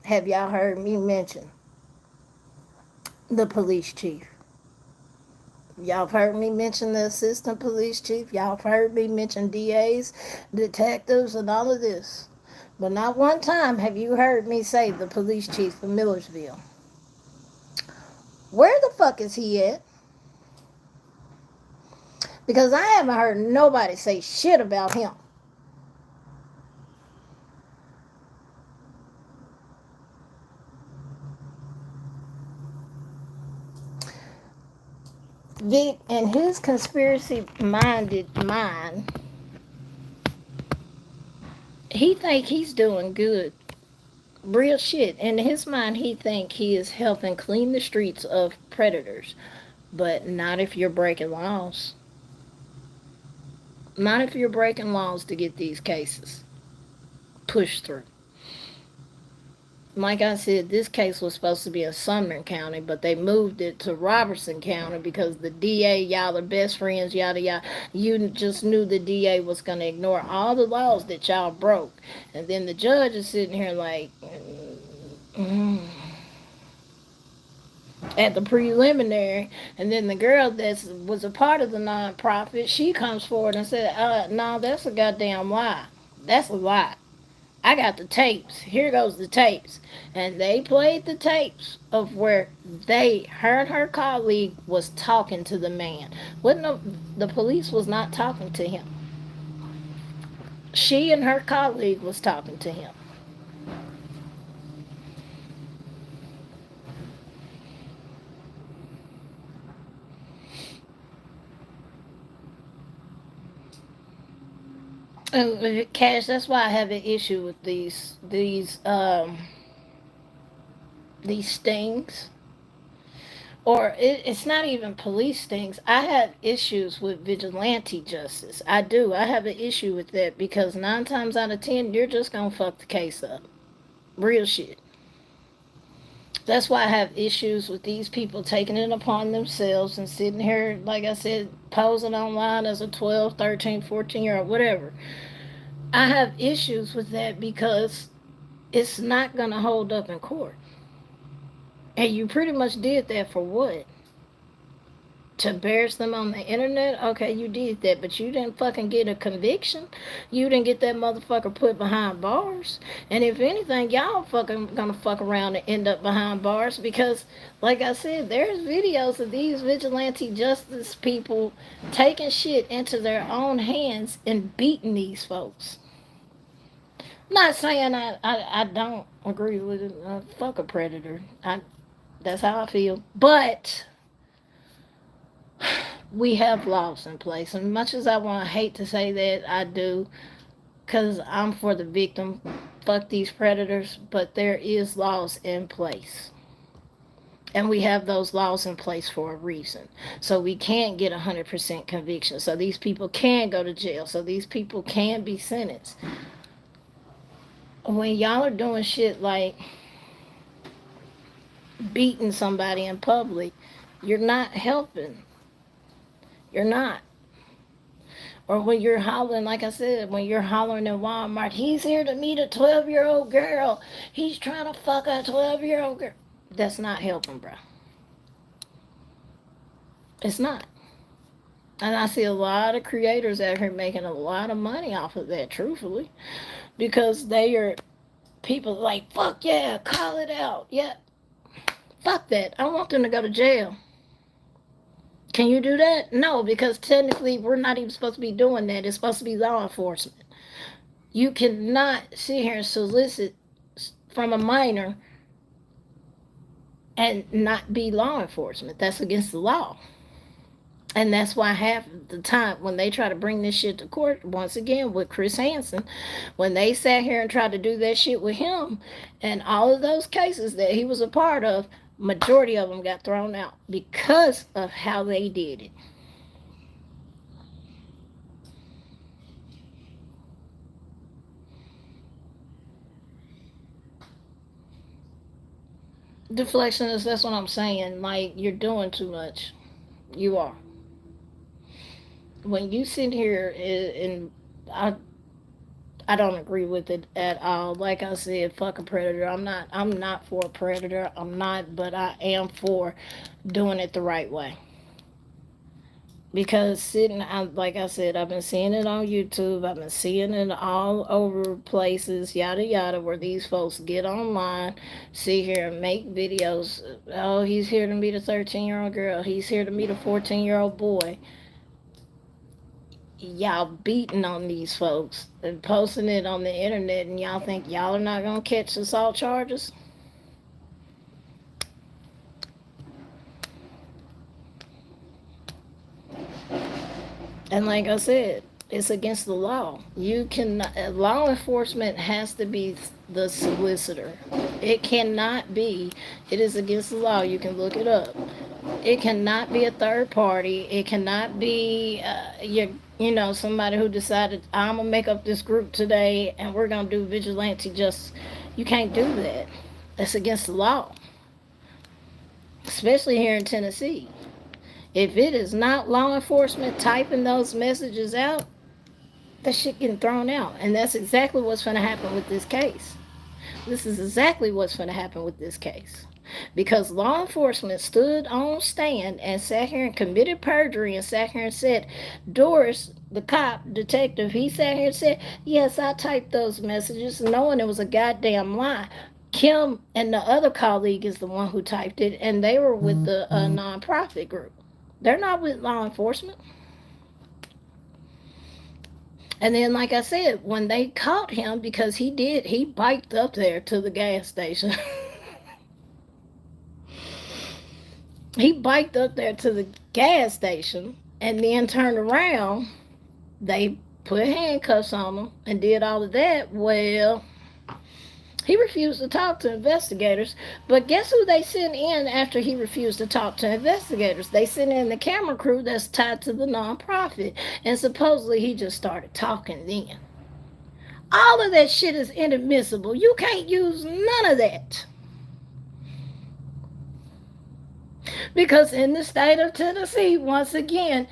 have y'all heard me mention the police chief. Y'all have heard me mention the assistant police chief. Y'all have heard me mention DAs, detectives, and all of this. But not one time have you heard me say the police chief of Millersville. Where the fuck is he at? Because I haven't heard nobody say shit about him. Vic, in his conspiracy-minded mind, he think he's doing good. Real shit. In his mind, he think he is helping clean the streets of predators. But not if you're breaking laws. Not if you're breaking laws to get these cases pushed through. Like I said, this case was supposed to be in Sumner County, but they moved it to Robertson County because the DA, y'all are best friends, yada yada. You just knew the DA was going to ignore all the laws that y'all broke. And then the judge is sitting here like, at the preliminary, and then the girl that was a part of the nonprofit, she comes forward and said, no, that's a goddamn lie. That's a lie. I got the tapes. Here goes the tapes. And they played the tapes of where her and her colleague was talking to the man. The police was not talking to him. She and her colleague was talking to him. Cash, that's why I have an issue with these stings. Or it's not even police stings. I have issues with vigilante justice. I do. I have an issue with that because 9 times out of 10, you're just gonna fuck the case up. Real shit. That's why I have issues with these people taking it upon themselves and sitting here, like I said, posing online as a 12, 13, 14-year-old, whatever. I have issues with that because it's not going to hold up in court. And you pretty much did that for what? To embarrass them on the internet? Okay, you did that, but you didn't fucking get a conviction. You didn't get that motherfucker put behind bars. And if anything, y'all fucking gonna fuck around and end up behind bars because, like I said, there's videos of these vigilante justice people taking shit into their own hands and beating these folks. Not saying I don't agree with it. Fuck a predator. That's how I feel. But we have laws in place. And much as I hate to say that, I do. Because I'm for the victim. Fuck these predators. But there is laws in place. And we have those laws in place for a reason. So we can't get 100% conviction. So these people can go to jail. So these people can be sentenced. When y'all are doing shit like beating somebody in public, you're not helping. You're not. Or when you're hollering, like I said, when you're hollering in Walmart, he's here to meet a 12-year-old girl. He's trying to fuck a 12-year-old girl. That's not helping, bro. It's not. And I see a lot of creators out here making a lot of money off of that, truthfully. Because they are people like, fuck yeah, call it out. Yeah. Fuck that. I want them to go to jail. Can you do that? No, because technically we're not even supposed to be doing that. It's supposed to be law enforcement. You cannot sit here and solicit from a minor and not be law enforcement. That's against the law. And that's why half the time when they try to bring this shit to court, once again with Chris Hansen, when they sat here and tried to do that shit with him, and all of those cases that he was a part of, majority of them got thrown out because of how they did it. Deflectionist, that's what I'm saying. Like, you're doing too much. You are. When you sit here and I don't agree with it at all. Like I said, fuck a predator. I'm not for a predator. I'm not, but I am for doing it the right way. Because like I said, I've been seeing it on YouTube. I've been seeing it all over places, yada yada, where these folks get online, sit here and make videos. Oh, he's here to meet a 13-year-old girl. He's here to meet a 14-year-old boy. Y'all beating on these folks and posting it on the internet, and y'all think y'all are not gonna catch assault charges? And like I said, it's against the law. You can law enforcement has to be the solicitor. It cannot be. It is against the law. You can look it up. It cannot be a third party. It cannot be somebody who decided I'm gonna make up this group today and we're gonna do vigilante justice. You can't do that. That's against the law, especially here in Tennessee. If it is not law enforcement typing those messages out, that shit getting thrown out. And that's exactly what's going to happen with this case. This is exactly what's going to happen with this case. Because law enforcement stood on stand and sat here and committed perjury and sat here and said, Doris, the cop, detective, he sat here and said, yes, I typed those messages knowing it was a goddamn lie. Kim and the other colleague is the one who typed it, and they were with the nonprofit group. They're not with law enforcement. And then, like I said, when they caught him, because he biked up there to the gas station. He biked up there to the gas station and then turned around. They put handcuffs on him and did all of that. Well, he refused to talk to investigators, but guess who they sent in after he refused to talk to investigators? They sent in the camera crew that's tied to the nonprofit, and supposedly he just started talking then. All of that shit is inadmissible. You can't use none of that. Because in the state of Tennessee, once again,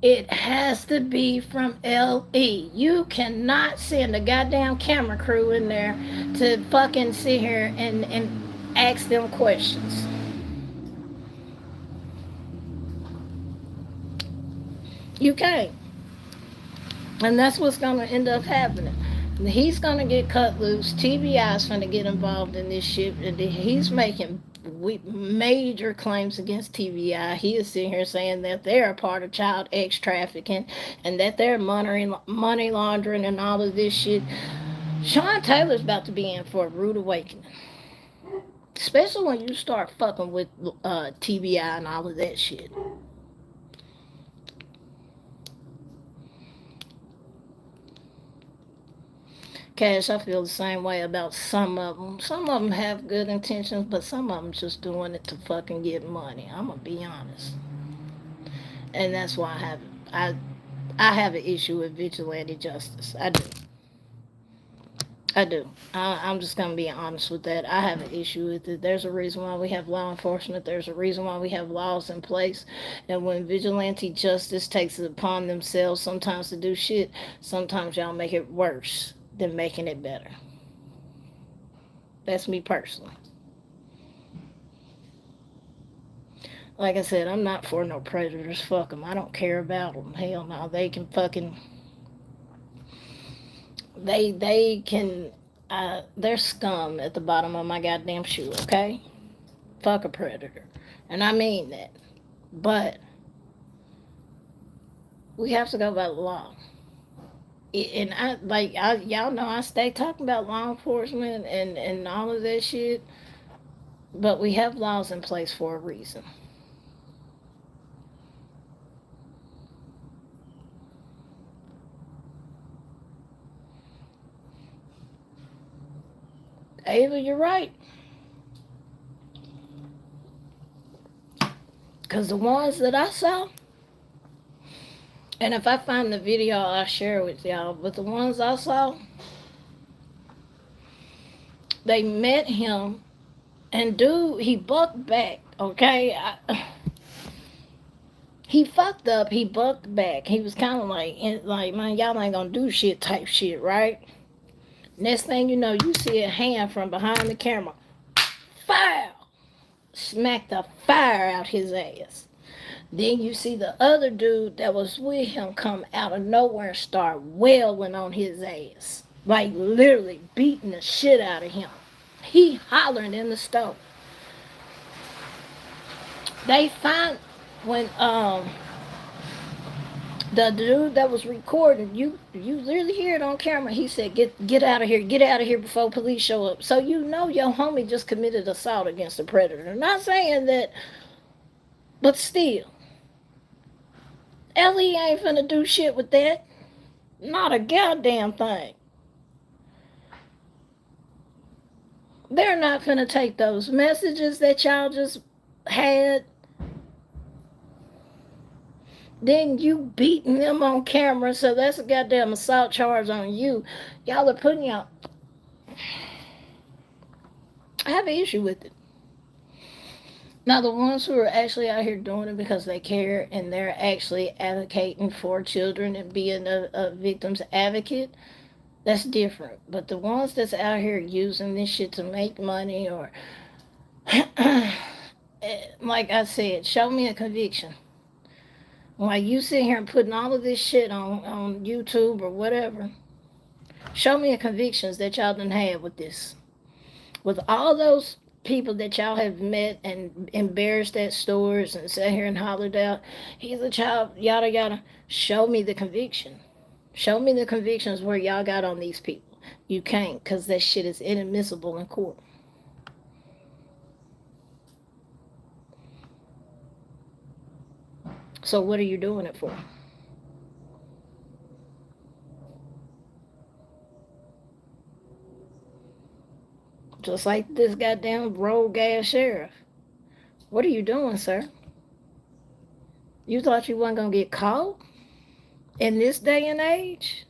it has to be from LE. You cannot send a goddamn camera crew in there to fucking sit here and ask them questions. You can't. And that's what's going to end up happening. He's going to get cut loose. TBI's going to get involved in this shit. And he's making major claims against TBI. He is sitting here saying that they're a part of child X trafficking and that they're money laundering and all of this shit. Sean Taylor's about to be in for a rude awakening. Especially when you start fucking with TBI and all of that shit. Cash, I feel the same way about some of them. Some of them have good intentions, but some of them just doing it to fucking get money. I'm gonna be honest, and that's why I have an issue with vigilante justice. I do. I'm just gonna be honest with that. I have an issue with it. There's a reason why we have law enforcement. There's a reason why we have laws in place. And when vigilante justice takes it upon themselves sometimes to do shit, sometimes y'all make it worse than making it better. That's me personally. Like I said, I'm not for no predators. Fuck them. I don't care about them. Hell no. They can fucking... They can... they're scum at the bottom of my goddamn shoe, okay? Fuck a predator. And I mean that. But... we have to go by the law. And y'all know I stay talking about law enforcement and all of that shit, but we have laws in place for a reason. Ava, you're right. Because the ones that I saw, and if I find the video, I'll share it with y'all. But the ones I saw, they met him, and dude, he bucked back, okay? He fucked up, he bucked back. He was kind of like, man, y'all ain't gonna do shit type shit, right? Next thing you know, you see a hand from behind the camera. Fire! Smack the fire out his ass. Then you see the other dude that was with him come out of nowhere and start wailing on his ass. Like literally beating the shit out of him. He hollering in the stove. They find when the dude that was recording, you literally hear it on camera. He said, get out of here before police show up. So you know your homie just committed assault against a predator. Not saying that, but still. Ellie ain't finna do shit with that. Not a goddamn thing. They're not finna take those messages that y'all just had. Then you beating them on camera, so that's a goddamn assault charge on you. Y'all are putting y'all. I have an issue with it. Now, the ones who are actually out here doing it because they care and they're actually advocating for children and being a victim's advocate, that's different. But the ones that's out here using this shit to make money or, like I said, show me a conviction. While you sit here and putting all of this shit on YouTube or whatever, show me the convictions that y'all done had with this. With all those people that y'all have met and embarrassed at stores and sat here and hollered out, he's a child, yada yada. Show me the conviction. Show me the convictions where y'all got on these people. You can't, because that shit is inadmissible in court. So what are you doing it for? Just like this goddamn rogue ass sheriff. What are you doing, sir? You thought you wasn't gonna get caught in this day and age?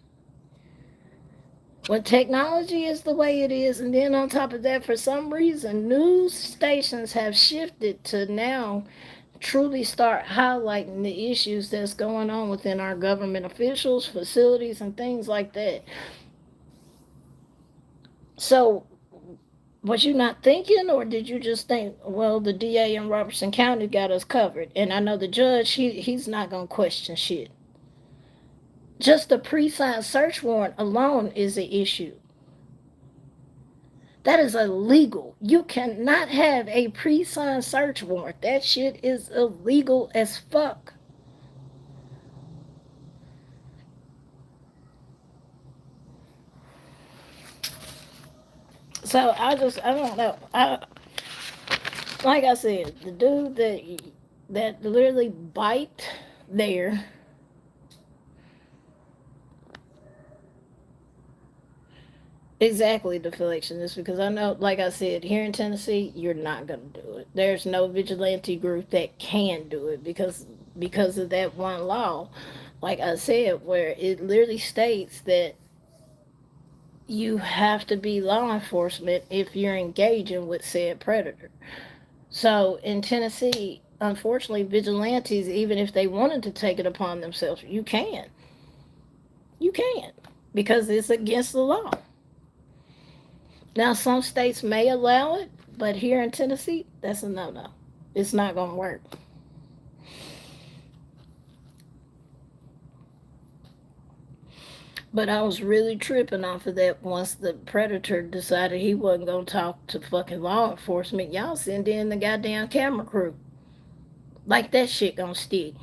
When technology is the way it is, and then on top of that, for some reason, news stations have shifted to now truly start highlighting the issues that's going on within our government officials, facilities, and things like that. So, was you not thinking, or did you just think, well, the DA in Robertson County got us covered, and I know the judge, he's not going to question shit. Just the pre-signed search warrant alone is an issue. That is illegal. You cannot have a pre-signed search warrant. That shit is illegal as fuck. So I don't know. Like I said, the dude that literally bite there. Exactly, deflectionist, because I know, like I said, here in Tennessee, you're not going to do it. There's no vigilante group that can do it because of that one law, like I said, where it literally states that you have to be law enforcement if you're engaging with said predator. So in Tennessee, unfortunately, vigilantes, even if they wanted to take it upon themselves, you can't. You can't, because it's against the law. Now, some states may allow it, but here in Tennessee, that's a no-no. It's not going to work. But I was really tripping off of that once the predator decided he wasn't going to talk to fucking law enforcement. Y'all send in the goddamn camera crew. Like that shit gonna stick.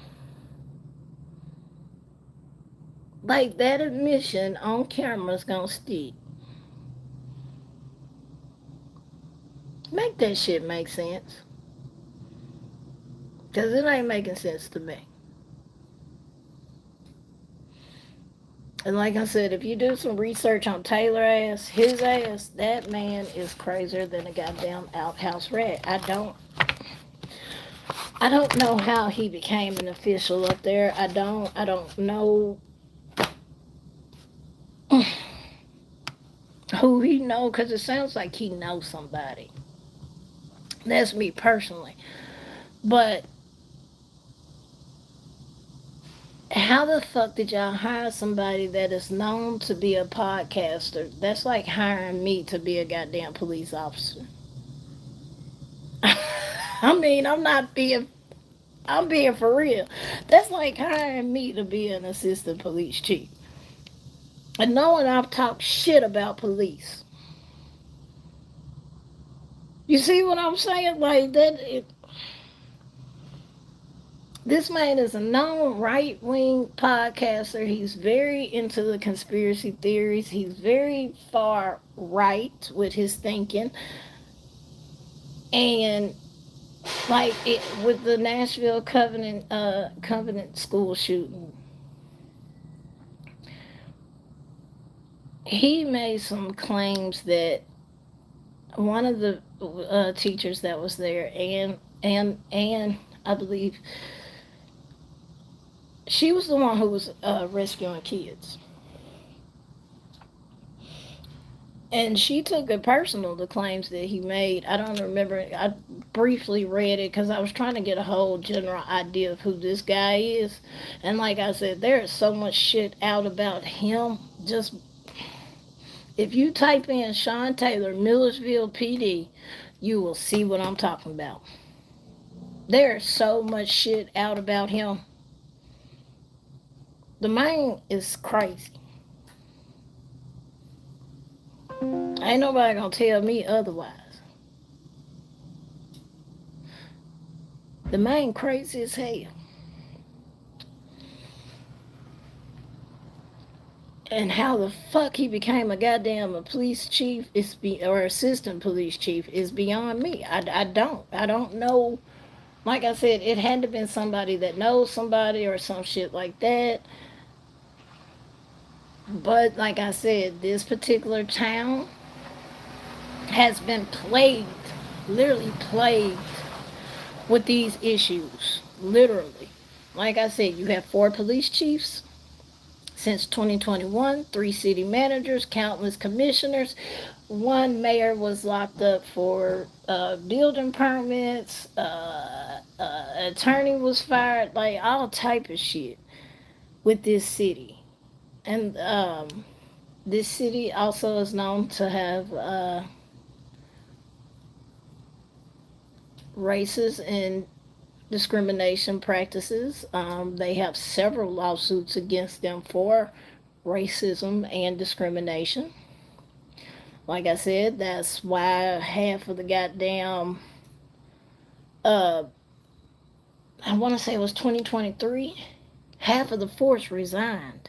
Like that admission on camera's gonna stick. Make that shit make sense. Because it ain't making sense to me. And like I said, if you do some research on Taylor ass, his ass, that man is crazier than a goddamn outhouse rat. I don't know how he became an official up there. I don't know who he know, because it sounds like he knows somebody. That's me personally. But how the fuck did y'all hire somebody that is known to be a podcaster? That's like hiring me to be a goddamn police officer. I mean, I'm being for real. That's like hiring me to be an assistant police chief. And knowing I've talked shit about police. You see what I'm saying? Like this man is a known right wing podcaster. He's very into the conspiracy theories. He's very far right with his thinking. And like with the Nashville Covenant school shooting, he made some claims that one of the teachers that was there, and I believe she was the one who was rescuing kids. And she took it personal, the claims that he made. I don't remember. I briefly read it because I was trying to get a whole general idea of who this guy is. And like I said, there is so much shit out about him. Just if you type in Sean Taylor, Millersville PD, you will see what I'm talking about. There's so much shit out about him. The man is crazy. Ain't nobody gonna tell me otherwise. The man crazy as hell. And how the fuck he became a goddamn police chief or assistant police chief is beyond me. I don't know. Like I said, it had to been somebody that knows somebody or some shit like that. But like I said, this particular town has been plagued, literally plagued with these issues. Literally. Like I said, you have 4 police chiefs since 2021, 3 city managers, countless commissioners. 1 mayor was locked up for building permits. Attorney was fired. Like all type of shit with this city. And this city also is known to have racist and discrimination practices. They have several lawsuits against them for racism and discrimination. Like I said, that's why half of the goddamn, I want to say it was 2023, half of the force resigned.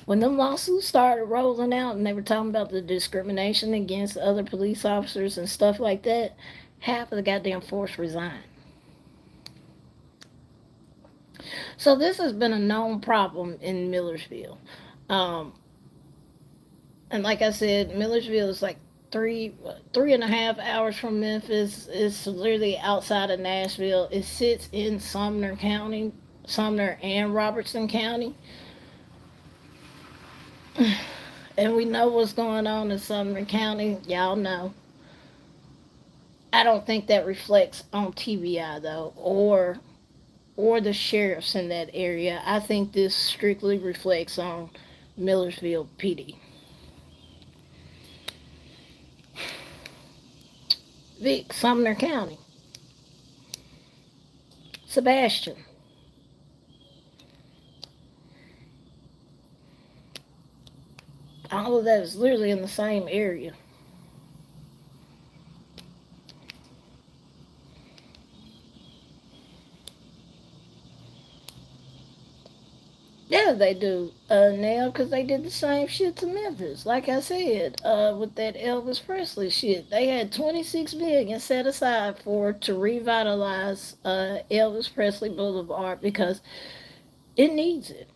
When them lawsuits started rolling out and they were talking about the discrimination against other police officers and stuff like that, half of the goddamn force resigned. So this has been a known problem in Millersville. And like I said, Millersville is like 3.5 hours from Memphis. It's literally outside of Nashville. It sits in Sumner County, Sumner and Robertson County. And we know what's going on in Sumner County. Y'all know. I don't think that reflects on TBI though, or the sheriffs in that area. I think this strictly reflects on Millersville PD. Vic, Sumner County. Sebastian. All of that is literally in the same area. Yeah, they do now, because they did the same shit to Memphis. Like I said, with that Elvis Presley shit, they had $26 million set aside to revitalize Elvis Presley Boulevard because it needs it.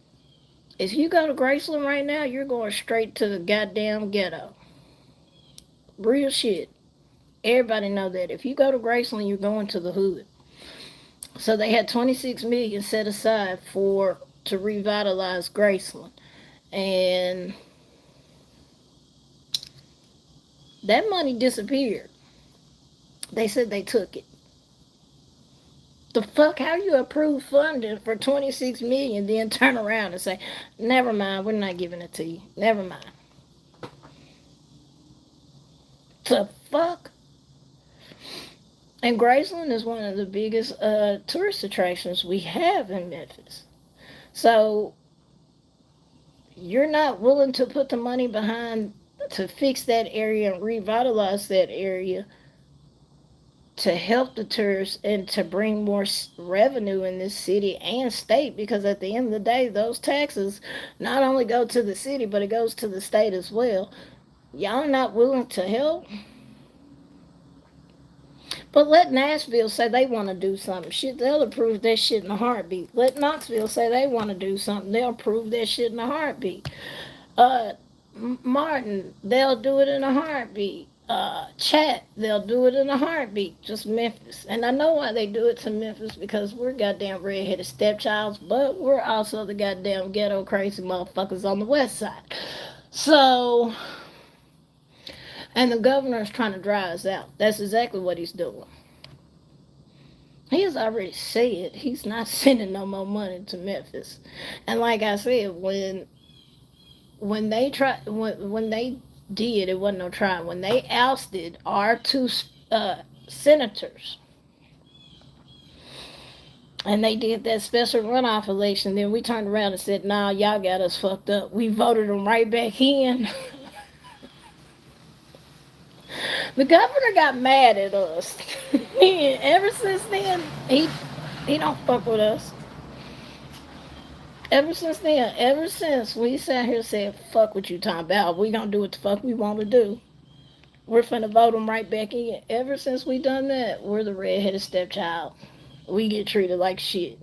If you go to Graceland right now, you're going straight to the goddamn ghetto. Real shit. Everybody know that. If you go to Graceland, you're going to the hood. So they had 26 million set aside to revitalize Graceland. And that money disappeared. They said they took it. The fuck? How you approve funding for 26 million, then turn around and say, never mind, we're not giving it to you. Never mind. The fuck? And Graceland is one of the biggest tourist attractions we have in Memphis. So you're not willing to put the money behind to fix that area and revitalize that area to help the tourists and to bring more revenue in this city and state, because at the end of the day, those taxes not only go to the city, but it goes to the state as well. Y'all not willing to help? But let Nashville say they want to do something. Shit, they'll approve that shit in a heartbeat. Let Knoxville say they want to do something. They'll approve that shit in a heartbeat. Martin, they'll do it in a heartbeat. Chat, they'll do it in a heartbeat. Just Memphis. And I know why they do it to Memphis, because we're goddamn redheaded stepchilds, but we're also the goddamn ghetto crazy motherfuckers on the west side. So, and the governor's trying to dry us out. That's exactly what he's doing. He has already said he's not sending no more money to Memphis. And like I said, when they did, it wasn't no try. When they ousted our two senators, and they did that special runoff election, then we turned around and said, nah, y'all got us fucked up. We voted them right back in. The governor got mad at us. Ever since then, he don't fuck with us. Ever since we sat here and said, fuck what you talking about, we gonna do what the fuck we want to do. We're finna vote them right back in. Ever since we done that, we're the redheaded stepchild. We get treated like shit.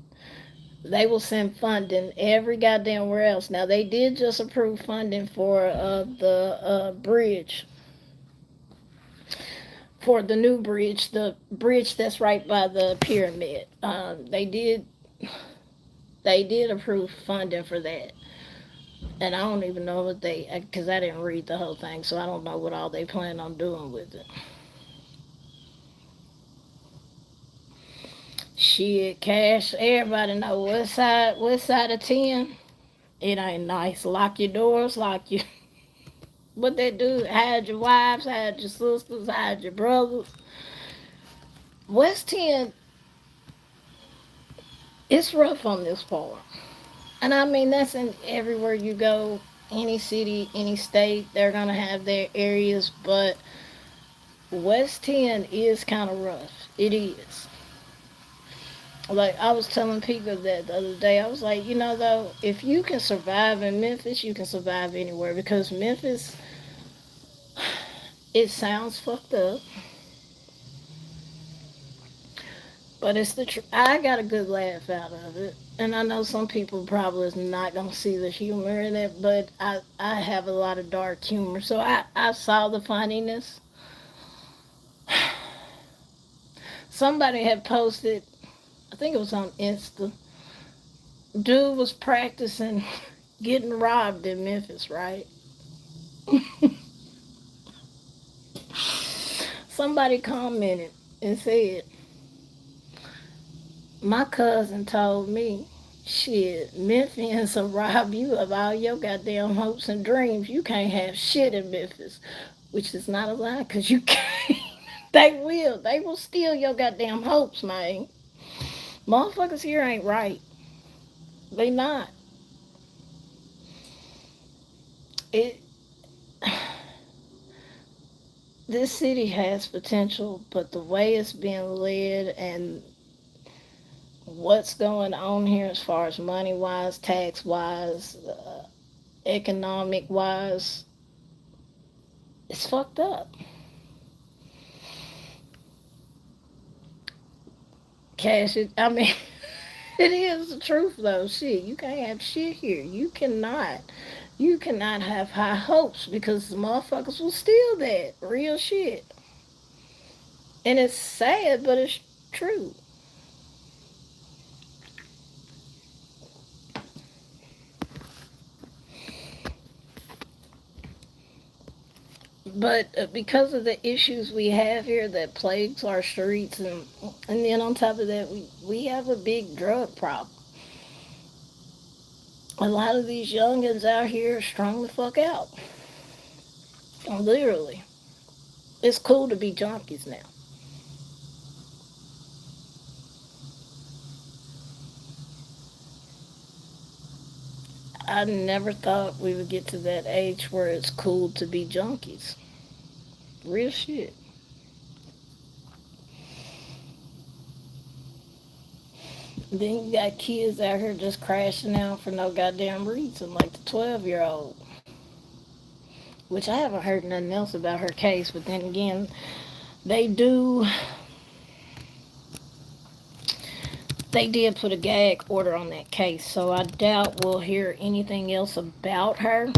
They will send funding every goddamn where else. Now, they did just approve funding for the bridge. For the new bridge, the bridge that's right by the pyramid. They did approve funding for that. And I don't even know what because I didn't read the whole thing, so I don't know what all they plan on doing with it. Shit, Cash, everybody know west side of 10, it ain't nice. Lock your doors, what they do, hide your wives, hide your sisters, hide your brothers. West 10, it's rough on this part. And I mean, that's in everywhere you go, any city, any state, they're going to have their areas, but West 10 is kind of rough. It is. Like, I was telling people that the other day, I was like, though, if you can survive in Memphis, you can survive anywhere, because Memphis, it sounds fucked up, but it's the truth. I got a good laugh out of it, and I know some people probably is not going to see the humor in it, but I have a lot of dark humor, so I saw the funniness. Somebody had posted, I think it was on Insta, dude was practicing getting robbed in Memphis, right? Somebody commented and said, my cousin told me, shit, Memphians will rob you of all your goddamn hopes and dreams. You can't have shit in Memphis, which is not a lie, because you can't. They will steal your goddamn hopes, man. Motherfuckers here ain't right. They not. This city has potential, but the way it's being led and what's going on here as far as money-wise, tax-wise, economic-wise, it's fucked up. Cash, It is the truth though. Shit, you can't have shit here. You cannot. You cannot have high hopes because the motherfuckers will steal that. Real shit. And it's sad, but it's true. But because of the issues we have here that plagues our streets, and then on top of that, we have a big drug problem. A lot of these youngins out here are strung the fuck out. Literally. It's cool to be junkies now. I never thought we would get to that age where it's cool to be junkies. Real shit. Then you got kids out here just crashing out for no goddamn reason, like the 12-year-old. Which I haven't heard nothing else about her case, but then again, they did put a gag order on that case, so I doubt we'll hear anything else about her.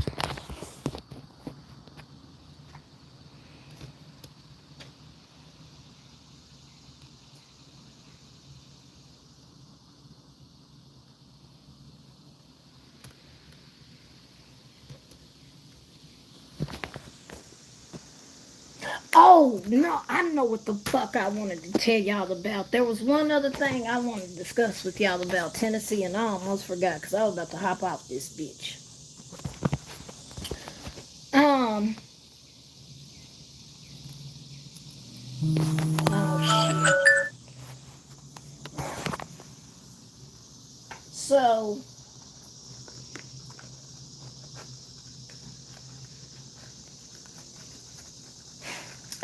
Oh, no, I know what the fuck I wanted to tell y'all about. There was one other thing I wanted to discuss with y'all about Tennessee, and I almost forgot because I was about to hop off this bitch. Oh, shit. So,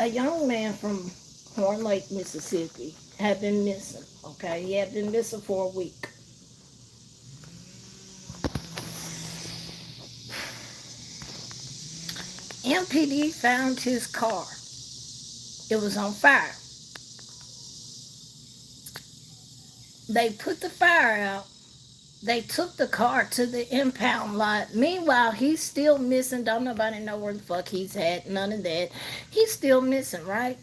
a young man from Horn Lake, Mississippi had been missing, okay? He had been missing for a week. MPD found his car. It was on fire. They put the fire out. They took the car to the impound lot. Meanwhile, he's still missing. Don't nobody know where the fuck he's at. None of that. He's still missing, right?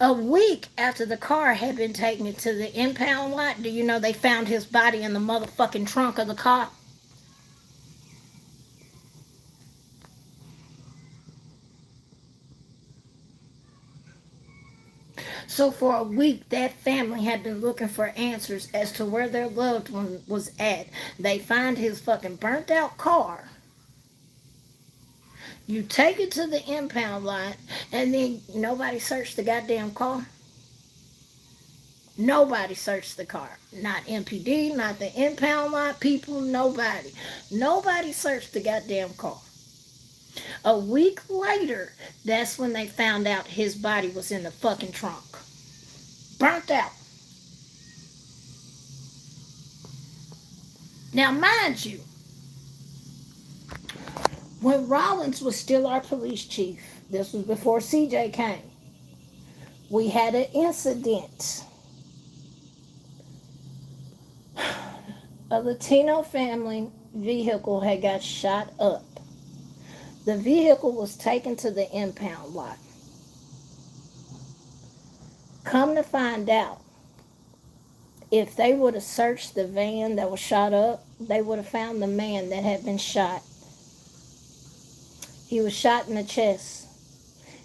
A week after the car had been taken to the impound lot, do you know they found his body in the motherfucking trunk of the car? So for a week, that family had been looking for answers as to where their loved one was at. They find his fucking burnt out car. You take it to the impound lot, and then nobody searched the goddamn car. Nobody searched the car. Not MPD, not the impound lot people, nobody. Nobody searched the goddamn car. A week later, that's when they found out his body was in the fucking trunk. Burnt out. Now, mind you, when Rollins was still our police chief, this was before CJ came, we had an incident. A Latino family vehicle had got shot up. The vehicle was taken to the impound lot. Come to find out, if they would have searched the van that was shot up, they would have found the man that had been shot. He was shot in the chest.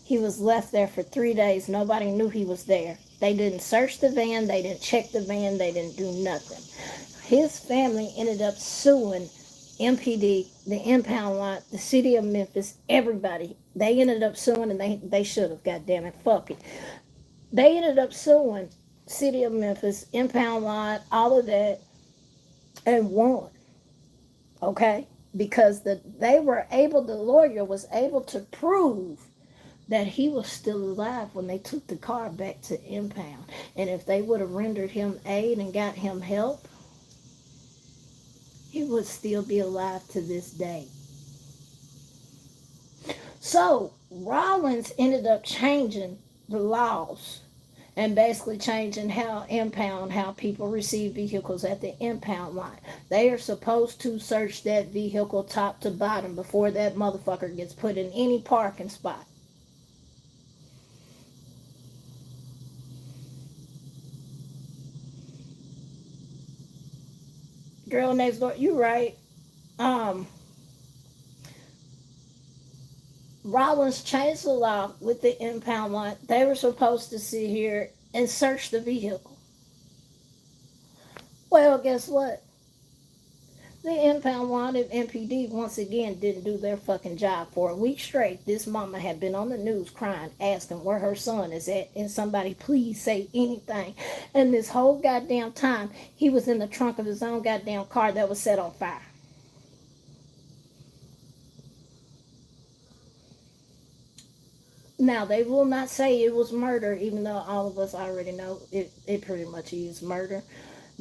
He was left there for 3 days. Nobody knew he was there. They didn't search the van. They didn't check the van. They didn't do nothing. His family ended up suing MPD, the impound lot, the city of Memphis, everybody. They ended up suing, and they should have, goddammit, fuck it. They ended up suing city of Memphis, impound lot, all of that, and won. Okay? Because the lawyer was able to prove that he was still alive when they took the car back to impound. And if they would have rendered him aid and got him help, he would still be alive to this day. So Rollins ended up changing the laws and basically changing how people receive vehicles at the impound lot. They are supposed to search that vehicle top to bottom before that motherfucker gets put in any parking spot. Girl next door, you right. Um, Rollins changed the law with the impound lot. They were supposed to sit here and search the vehicle. Well, guess what? The impound lot and MPD once again didn't do their fucking job. For a week straight, this mama had been on the news crying, asking where her son is at, and somebody please say anything. And this whole goddamn time, he was in the trunk of his own goddamn car that was set on fire. Now, they will not say it was murder, even though all of us already know it pretty much is murder.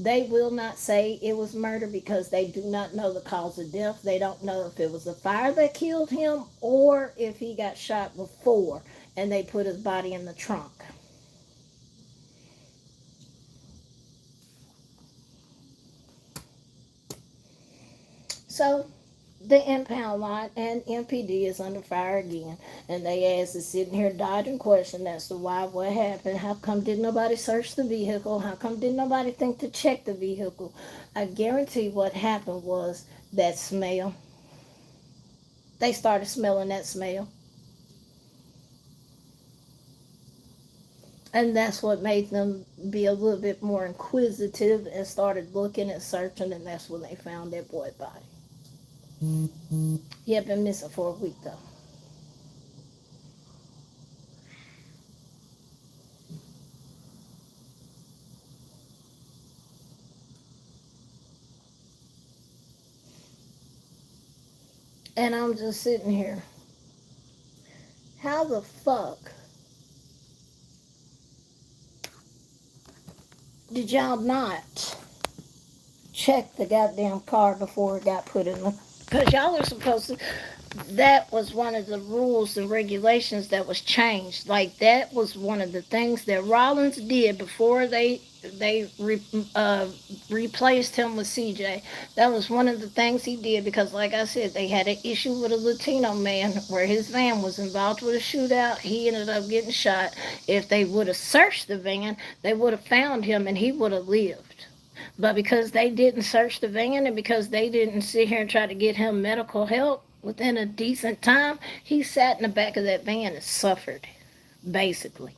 They will not say it was murder because they do not know the cause of death. They don't know if it was the fire that killed him or if he got shot before and they put his body in the trunk. So, the impound lot and MPD is under fire again, and they ass is sitting here dodging questions as to why, what happened, how come didn't nobody search the vehicle, how come didn't nobody think to check the vehicle. I guarantee what happened was that smell. They started smelling that smell. And that's what made them be a little bit more inquisitive and started looking and searching, and that's when they found that boy body. He had been missing for a week, though. And I'm just sitting here. How the fuck did y'all not check the goddamn car before it got put in the... Because y'all are supposed to... That was one of the rules and regulations that was changed. Like, that was one of the things that Rollins did before they replaced him with CJ. That was one of the things he did because, like I said, they had an issue with a Latino man where his van was involved with a shootout. He ended up getting shot. If they would have searched the van, they would have found him and he would have lived. But because they didn't search the van and because they didn't sit here and try to get him medical help within a decent time, he sat in the back of that van and suffered, basically,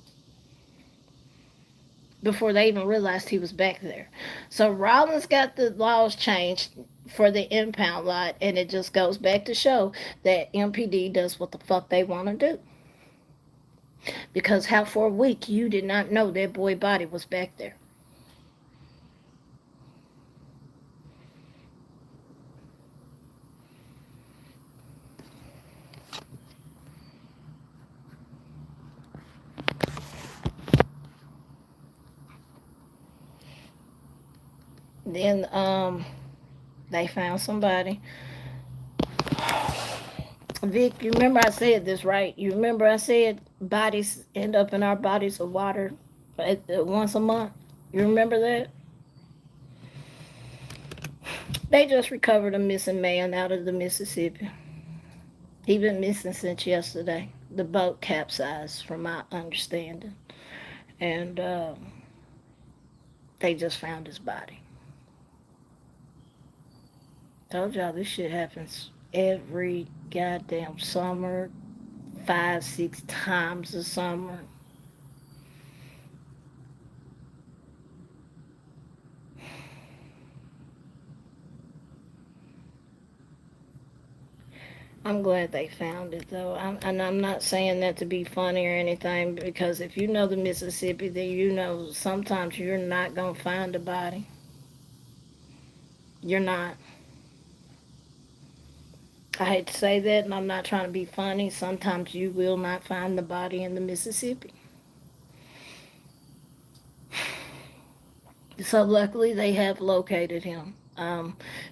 before they even realized he was back there. So Rollins got the laws changed for the impound lot, and it just goes back to show that MPD does what the fuck they want to do. Because how for a week you did not know that boy body was back there. Then they found somebody. Vic, you remember I said this, right? You remember I said bodies end up in our bodies of water once a month? You remember that? They just recovered a missing man out of the Mississippi. He been missing since yesterday. The boat capsized, from my understanding. And they just found his body. Told y'all this shit happens every goddamn summer, 5-6 times a summer. I'm glad they found it, though. And I'm not saying that to be funny or anything, because if you know the Mississippi, then you know sometimes you're not going to find a body. You're not. I hate to say that, and I'm not trying to be funny. Sometimes you will not find the body in the Mississippi. So luckily they have located him.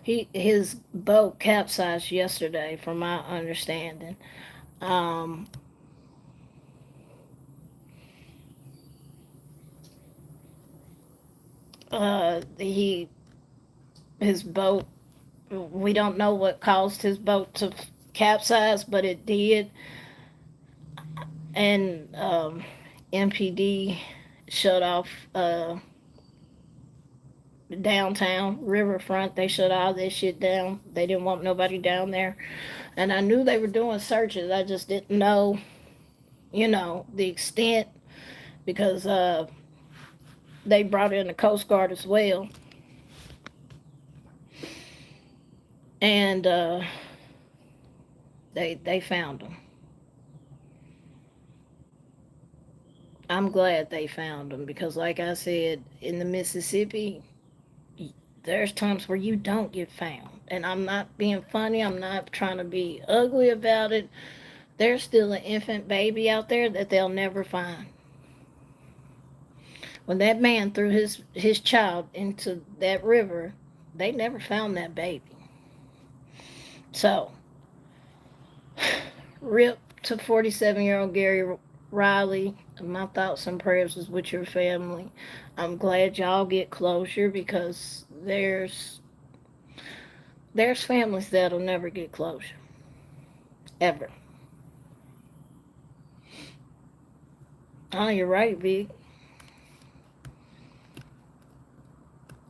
His boat capsized yesterday, from my understanding. His boat, we don't know what caused his boat to capsize, but it did. And MPD shut off downtown riverfront. They shut all that shit down. They didn't want nobody down there. And I knew they were doing searches. I just didn't know, the extent, because they brought in the Coast Guard as well. And they found them. I'm glad they found them because, like I said, in the Mississippi, there's times where you don't get found. And I'm not being funny. I'm not trying to be ugly about it. There's still an infant baby out there that they'll never find. When that man threw his child into that river, they never found that baby. So, rip to 47-year-old Gary Riley. My thoughts and prayers is with your family. I'm glad y'all get closure because there's families that'll never get closure. Ever. Oh, you're right, Vic.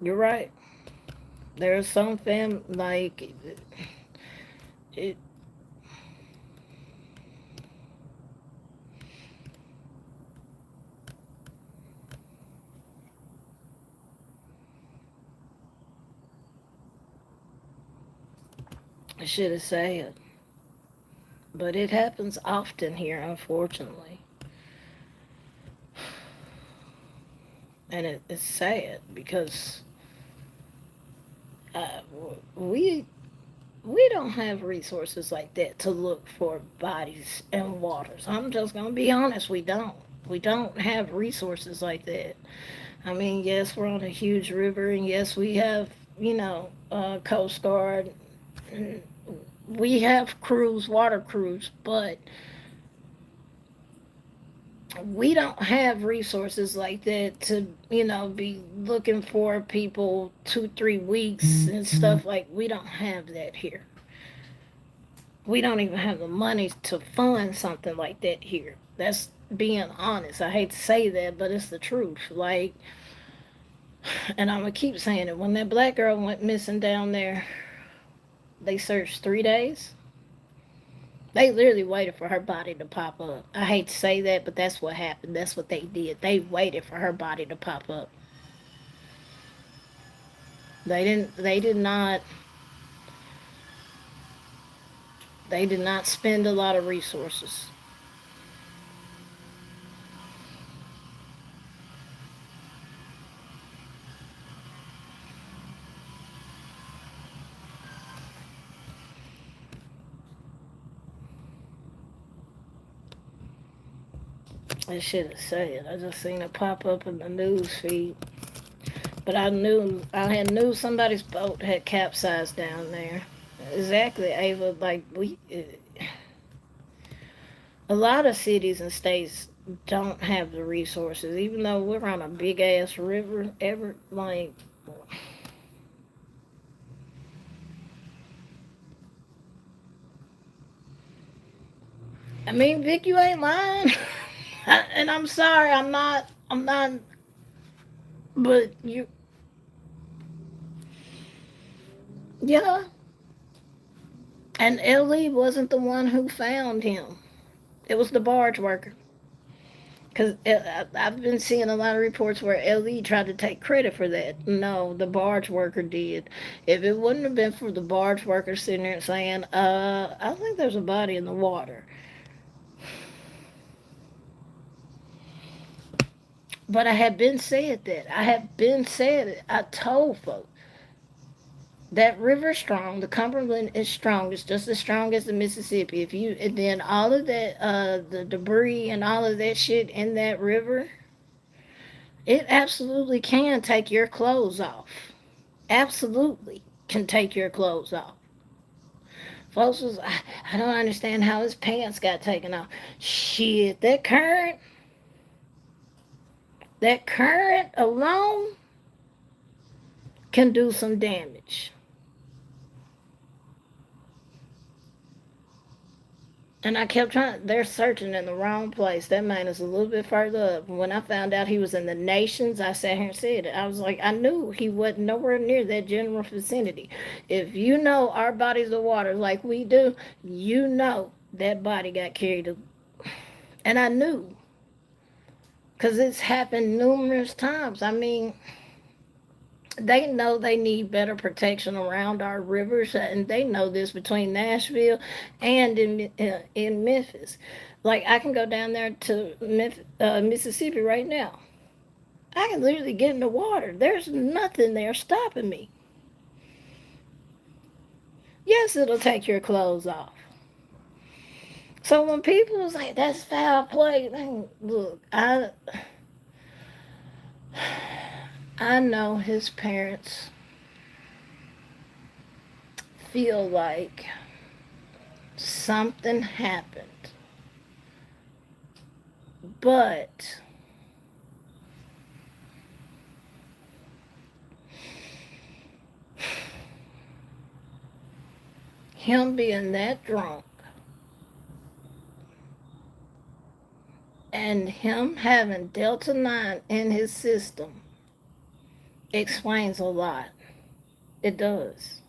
You're right. There's some like it. I should have said, but it happens often here, unfortunately, and it's sad because we don't have resources like that to look for bodies and waters. I'm just gonna be honest. We don't have resources like that. I mean, yes, we're on a huge river, and yes, we have Coast Guard. We have crews, water crews, but we don't have resources like that to, be looking for people 2-3 weeks and stuff. Like, we don't have that here. We don't even have the money to fund something like that here. That's being honest. I hate to say that, but it's the truth. Like, and I'm gonna keep saying it. When that black girl went missing down there, they searched 3 days. They literally waited for her body to pop up. I hate to say that, but that's what happened. That's what they did. They waited for her body to pop up. They did not spend a lot of resources. I should have said it. I just seen it pop up in the news feed. But I knew somebody's boat had capsized down there. Exactly, Ava. Like, a lot of cities and states don't have the resources, even though we're on a big ass river. I mean, Vic, you ain't lying. And I'm sorry, I'm not, but yeah. And Ellie wasn't the one who found him. It was the barge worker. Because I've been seeing a lot of reports where Ellie tried to take credit for that. No, the barge worker did. If it wouldn't have been for the barge worker sitting there saying, I think there's a body in the water. But I have been said that. I told folks that river's strong. The Cumberland is strong. It's just as strong as the Mississippi. And then all of that, the debris and all of that shit in that river, it absolutely can take your clothes off. Absolutely can take your clothes off. Folks was, I don't understand how his pants got taken off. Shit, that current alone, can do some damage. And I kept trying, they're searching in the wrong place. That man is a little bit further up. When I found out he was in the Nations, I sat here and said it. I was like, I knew he wasn't nowhere near that general vicinity. If you know our bodies of water like we do, you know that body got carried. And I knew. Because it's happened numerous times. I mean, they know they need better protection around our rivers, and they know this between Nashville and in Memphis. Like, I can go down there to Mississippi right now. I can literally get in the water. There's nothing there stopping me. Yes, it'll take your clothes off. So when people was like, that's foul play, look, I know his parents feel like something happened. But him being that drunk and him having Delta 9 in his system explains a lot. It does.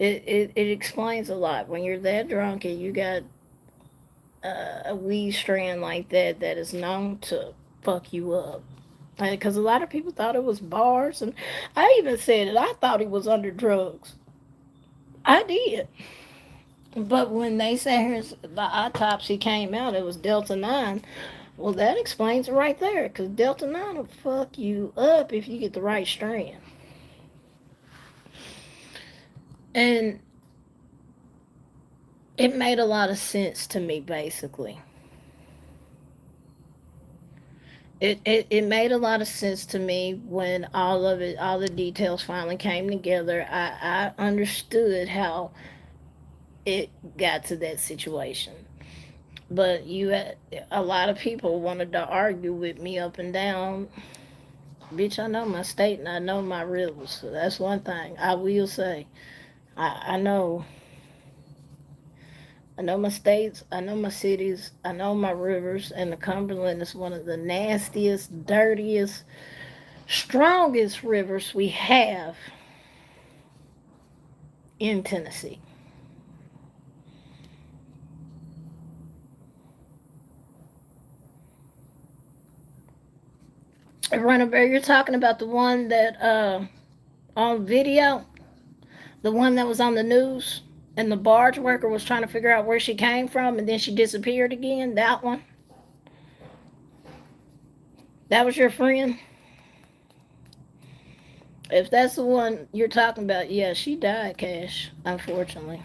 It explains a lot. When you're that drunk and you got a weed strand like that that is known to fuck you up. Because a lot of people thought it was bars, and I even said it. I thought he was under drugs. I did. But when they said the autopsy came out, it was Delta 9. Well, that explains it right there, because Delta 9 will fuck you up if you get the right strand. And it made a lot of sense to me, basically. It made a lot of sense to me when all the details finally came together. I understood how it got to that situation. But a lot of people wanted to argue with me up and down. Bitch, I know my state and I know my rivers. So that's one thing I will say. I know my states, I know my cities, I know my rivers, and the Cumberland is one of the nastiest, dirtiest, strongest rivers we have in Tennessee. Runnerberg, you're talking about the one that on video, the one that was on the news, and the barge worker was trying to figure out where she came from, and then she disappeared again. That one. That was your friend. If that's the one you're talking about, yeah, she died, Cash. Unfortunately.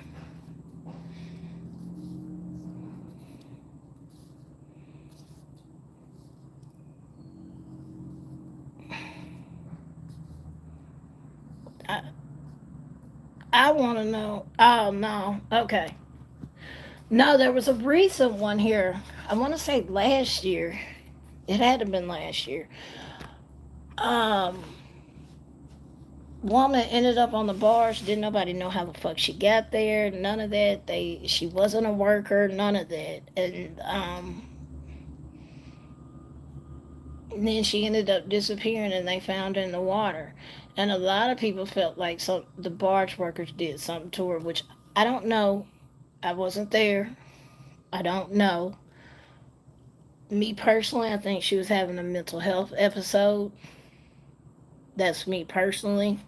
I want to know. Oh, no. Okay. No, there was a recent one here. I want to say last year. It had to have been last year. Woman ended up on the barge. Didn't nobody know how the fuck she got there. None of that. She wasn't a worker. None of that. And then she ended up disappearing, and they found her in the water. And a lot of people felt like the barge workers did something to her, which I don't know. I wasn't there. I don't know. Me personally, I think she was having a mental health episode. That's me personally.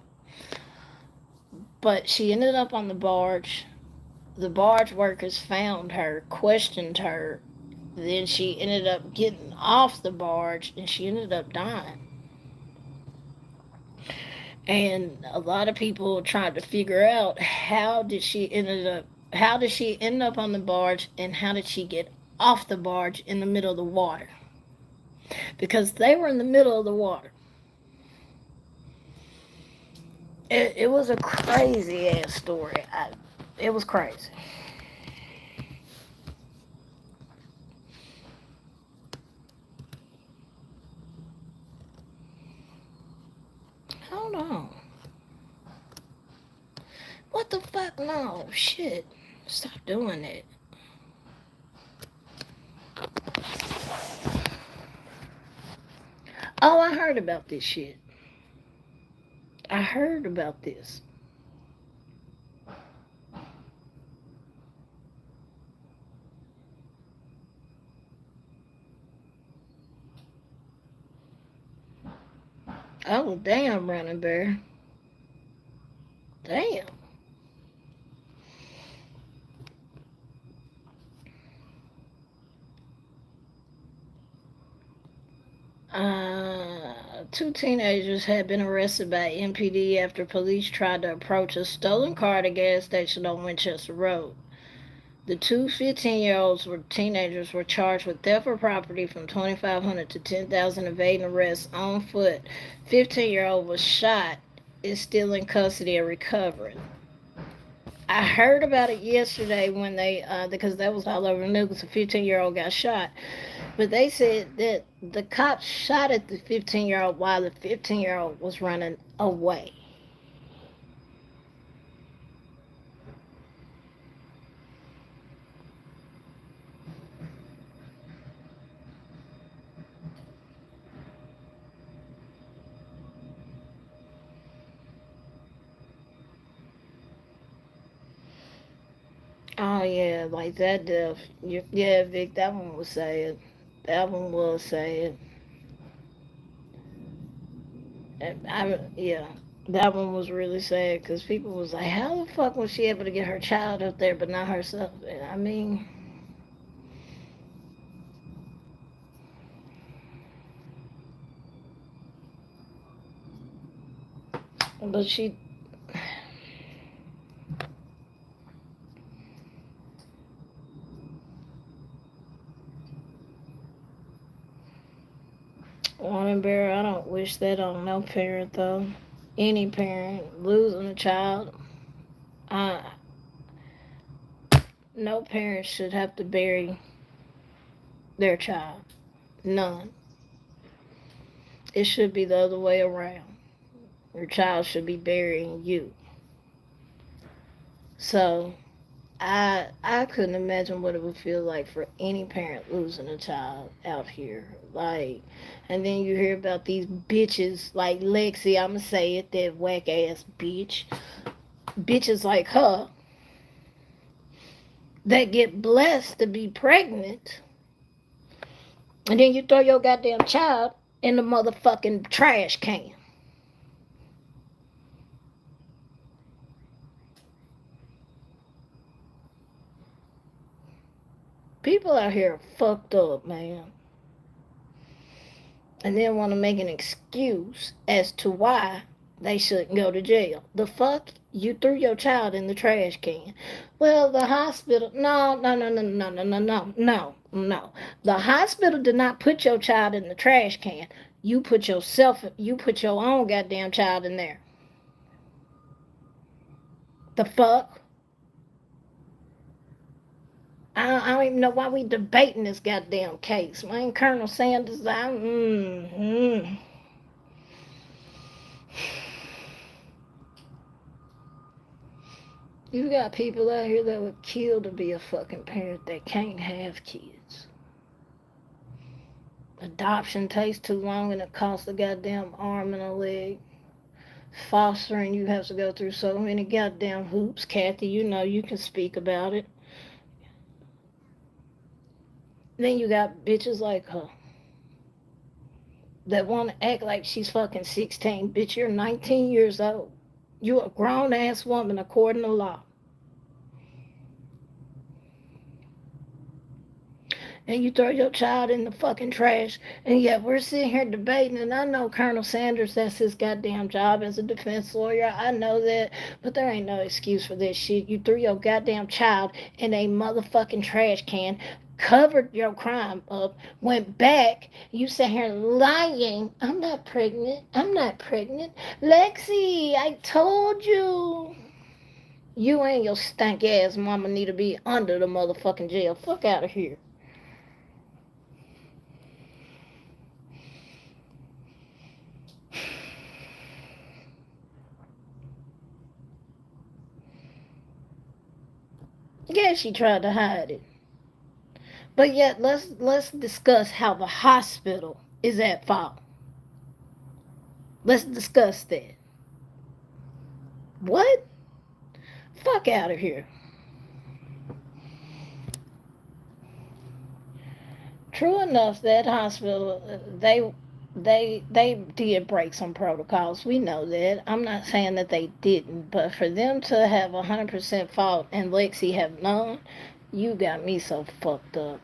But she ended up on the barge. The barge workers found her, questioned her. Then she ended up getting off the barge, and she ended up dying. And a lot of people tried to figure out how did she end up on the barge, and how did she get off the barge in the middle of the water? Because they were in the middle of the water. It was a crazy ass story. It was crazy. No, shit. Stop doing that. Oh, I heard about this shit. I heard about this. Oh, damn, Running Bear. Damn. Two teenagers had been arrested by MPD after police tried to approach a stolen car at a gas station on Winchester Road. The two 15-year-olds were teenagers were charged with theft of property from $2,500 to $10,000, evading arrest on foot. 15-year-old was shot, is still in custody and recovering. I heard about it yesterday when they, because that was all over the news, a 15-year-old got shot. But they said that the cops shot at the 15-year-old while the 15-year-old was running away. Oh yeah, like that death. Yeah, Vic, that one was sad. That one was sad. Yeah, that one was really sad because people was like, how the fuck was she able to get her child up there but not herself? I mean, but she. Warren Bear, I don't wish that on no parent though. Any parent losing a child, uh, no parent should have to bury their child. None. It should be the other way around. Your child should be burying you. So I couldn't imagine what it would feel like for any parent losing a child out here. Like, and then you hear about these bitches like Lexi, I'ma say it, that whack ass bitch. Bitches like her that get blessed to be pregnant, and then you throw your goddamn child in the motherfucking trash can. People out here are fucked up, man. And then want to make an excuse as to why they shouldn't go to jail. The fuck? You threw your child in the trash can. Well, the hospital. No. The hospital did not put your child in the trash can. You put your own goddamn child in there. The fuck? I don't even know why we debating this goddamn case. Man, Colonel Sanders, You got people out here that would kill to be a fucking parent that can't have kids. Adoption takes too long and it costs a goddamn arm and a leg. Fostering, you have to go through so many goddamn hoops. Kathy, you know you can speak about it. Then you got bitches like her that want to act like she's fucking 16. Bitch, you're 19 years old. You're a grown-ass woman according to law. And you throw your child in the fucking trash. And yet we're sitting here debating, and I know Colonel Sanders, that's his goddamn job as a defense lawyer. I know that. But there ain't no excuse for this shit. You threw your goddamn child in a motherfucking trash can, covered your crime up, went back, you sat here lying. I'm not pregnant. Lexi, I told you. You and your stank ass mama need to be under the motherfucking jail. Fuck out of here. Yeah, she tried to hide it. But yet, let's discuss how the hospital is at fault. Let's discuss that. What? Fuck out of here. True enough, that hospital, they did break some protocols. We know that. I'm not saying that they didn't, but for them to have 100% fault and Lexi have none, you got me so fucked up.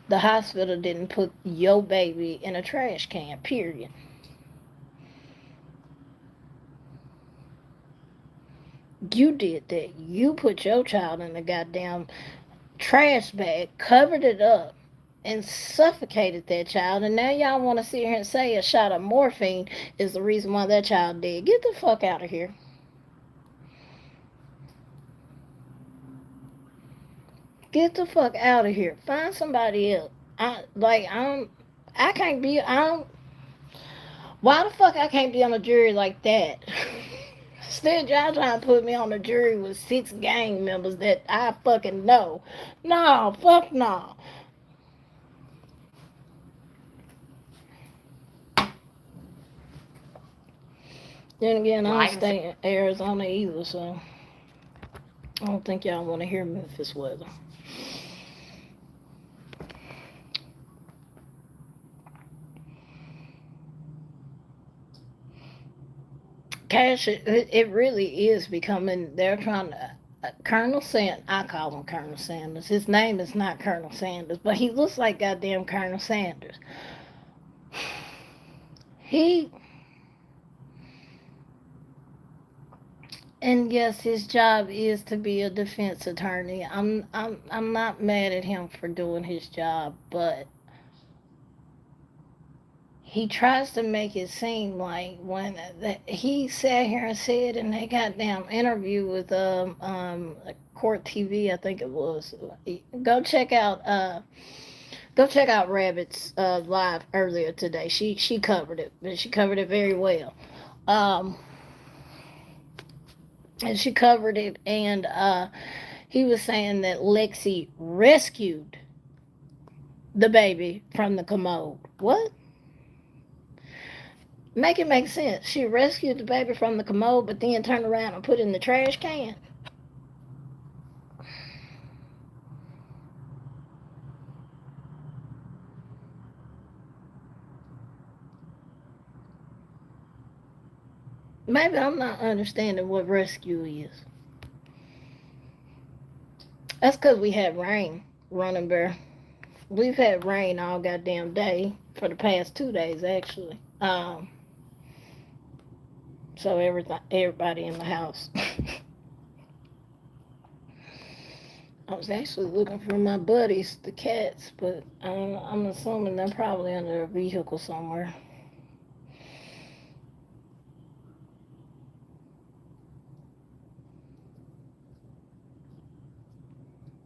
The hospital didn't put your baby in a trash can, period. You did that. You put your child in a goddamn trash bag, covered it up, and suffocated that child. And now y'all want to sit here and say a shot of morphine is the reason why that child dead. Get the fuck out of here. Get the fuck out of here. Find somebody else. I can't be. I don't. Why the fuck I can't be on a jury like that? Instead, y'all trying to put me on a jury with 6 gang members that I fucking know. No, fuck no. Then again, I don't stay in Arizona either, so I don't think y'all want to hear Memphis weather. Cash, it really is becoming, they're trying to, Colonel Sanders, I call him Colonel Sanders. His name is not Colonel Sanders, but he looks like goddamn Colonel Sanders. And yes, his job is to be a defense attorney. I'm not mad at him for doing his job, but he tries to make it seem like when he sat here and said in that goddamn interview with Court TV, I think it was. Go check out Rabbit's live earlier today. She covered it, but she covered it very well. And she covered it, and he was saying that Lexi rescued the baby from the commode. What? Make it make sense. She rescued the baby from the commode, but then turned around and put it in the trash can. Maybe I'm not understanding what rescue is. That's because we had rain, Running Bear. We've had rain all goddamn day for the past 2 days, actually. So everybody in the house. I was actually looking for my buddies, the cats, but I'm assuming they're probably under a vehicle somewhere.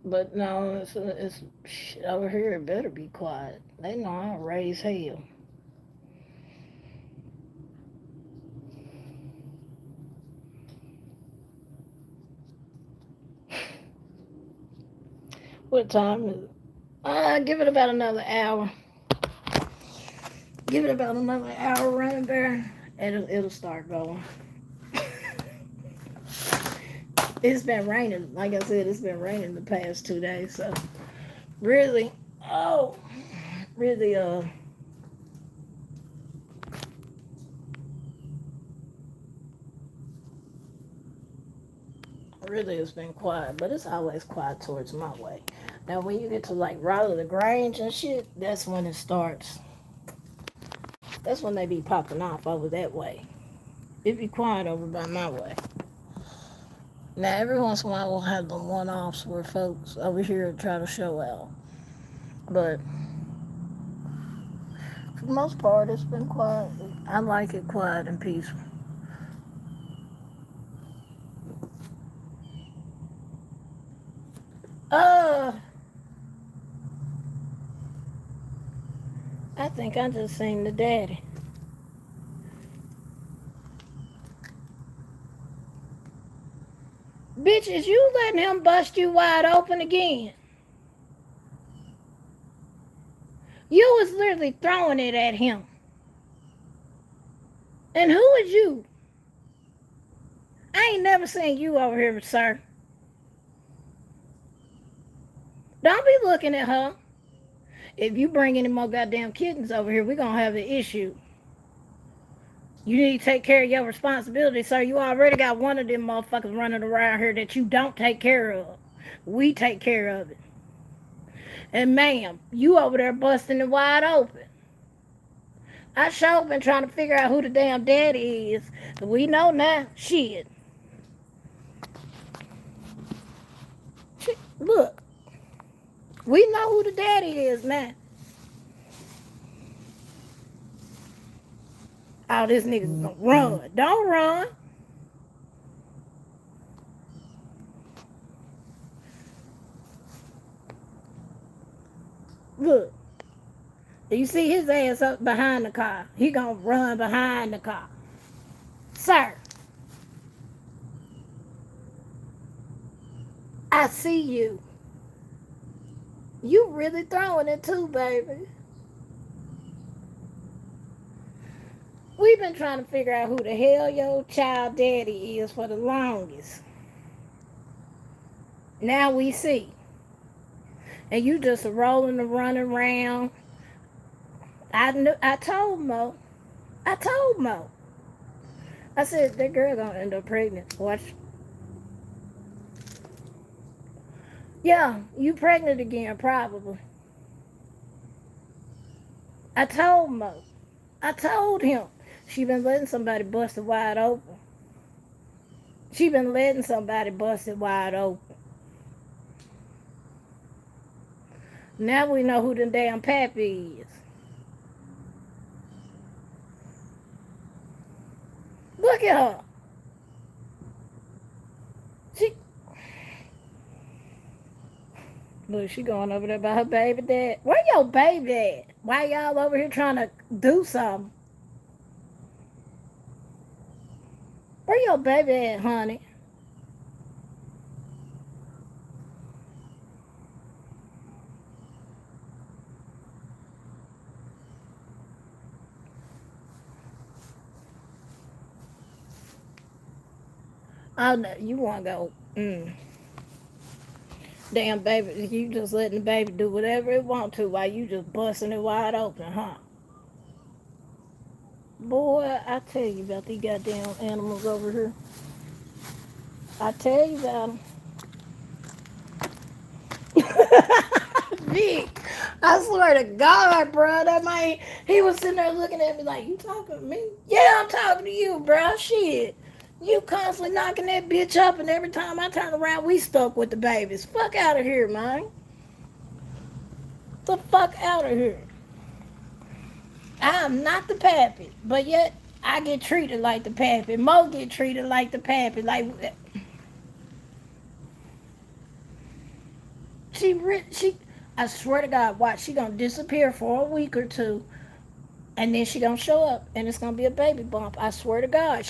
But no, it's shit over here. It better be quiet. They know I'll raise hell. What time is it? Give it about another hour. Give it about another hour, Running Bear. It'll start going. It's been raining. Like I said, it's been raining the past 2 days. So really, really it's been quiet, but it's always quiet towards my way. Now when you get to like Raleigh LaGrange and shit, that's when it starts. That's when they be popping off over that way. It be quiet over by my way. Now every once in a while we'll have the one-offs where folks over here try to show out. But for the most part it's been quiet. I like it quiet and peaceful. I think I just seen the daddy. Bitch, is you letting him bust you wide open again? You was literally throwing it at him. And who is you? I ain't never seen you over here, sir. Don't be looking at her. If you bring any more goddamn kittens over here, we're going to have an issue. You need to take care of your responsibility, sir. You already got one of them motherfuckers running around here that you don't take care of. We take care of it. And ma'am, you over there busting it wide open. I sure been trying to figure out who the damn daddy is. We know now. Shit. Look. We know who the daddy is now. Oh, this nigga's gonna run. Don't run. Look. You see his ass up behind the car. He gonna run behind the car. Sir. I see you. You really throwing it too, baby. We've been trying to figure out who the hell your child daddy is for the longest. Now we see. And you just rolling and running around. I told Mo. I said, that girl gonna end up pregnant. Watch. Yeah, you pregnant again, probably. I told Mo. I told him. She been letting somebody bust it wide open. Now we know who the damn pappy is. Look at her. Look, she going over there by her baby dad. Where your baby at? Why y'all over here trying to do something? Where your baby at, honey? Oh, no, you want to go. Damn, baby, you just letting the baby do whatever it want to while you just busting it wide open, huh? Boy, I tell you about these goddamn animals over here. I tell you about them. Vic, I swear to God, bro, that man, he was sitting there looking at me like, you talking to me? Yeah, I'm talking to you, bro. Shit. You constantly knocking that bitch up, and every time I turn around, we stuck with the babies. Fuck out of here, man. The fuck out of here. I'm not the pappy, but yet I get treated like the pappy. Mo get treated like the pappy. Like, she, I swear to God, watch, she gonna disappear for a week or two. And then she gonna show up, and it's gonna be a baby bump. I swear to God,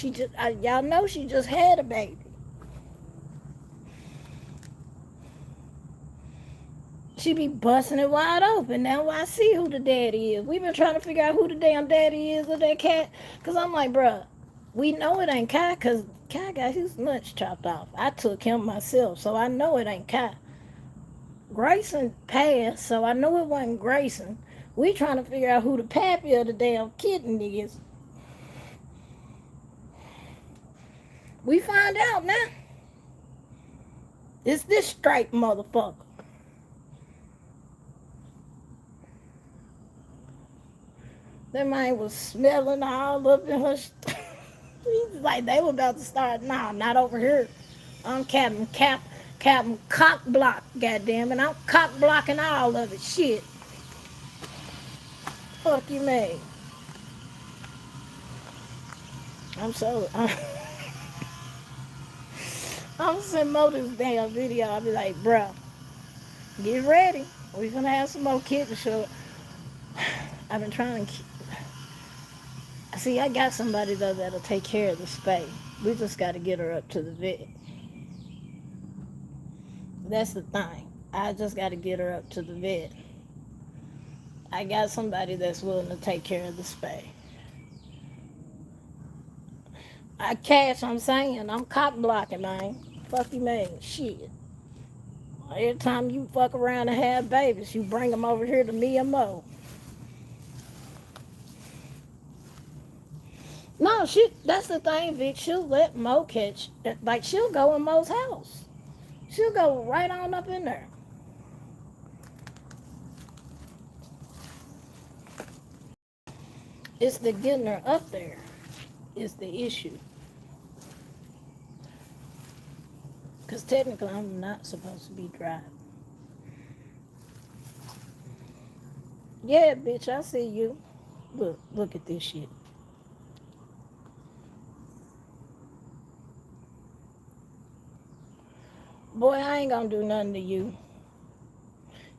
y'all know she just had a baby. She be busting it wide open. Now I see who the daddy is. We've been trying to figure out who the damn daddy is of that cat. Cause I'm like, bruh, we know it ain't Kai, cause Kai got his nuts chopped off. I took him myself, so I know it ain't Kai. Grayson passed, so I know it wasn't Grayson. We trying to figure out who the pappy of the damn kitten is. We find out now. It's this straight motherfucker. That man was smelling all up in her. He's like, they were about to start. Nah, not over here. I'm Captain Cock Block, goddammit. I'm cock blocking all of it. Shit. Fuck you, man. I'm sending Mo this damn video. I'll be like, bruh, get ready. We're gonna have some more kids to show. I've been trying to see, I got somebody though that'll take care of the spay. We just gotta get her up to the vet. That's the thing. I just got to get her up to the vet. I got somebody that's willing to take care of the spay. I'm saying, I'm cop blocking, man. Fuck you, man. Shit. Every time you fuck around and have babies, you bring them over here to me and Mo. No, that's the thing, Vic. She'll let Mo catch, like, she'll go in Mo's house. She'll go right on up in there. It's the getting her up there is the issue. Because technically, I'm not supposed to be driving. Yeah, bitch, I see you. Look at this shit. Boy, I ain't gonna do nothing to you.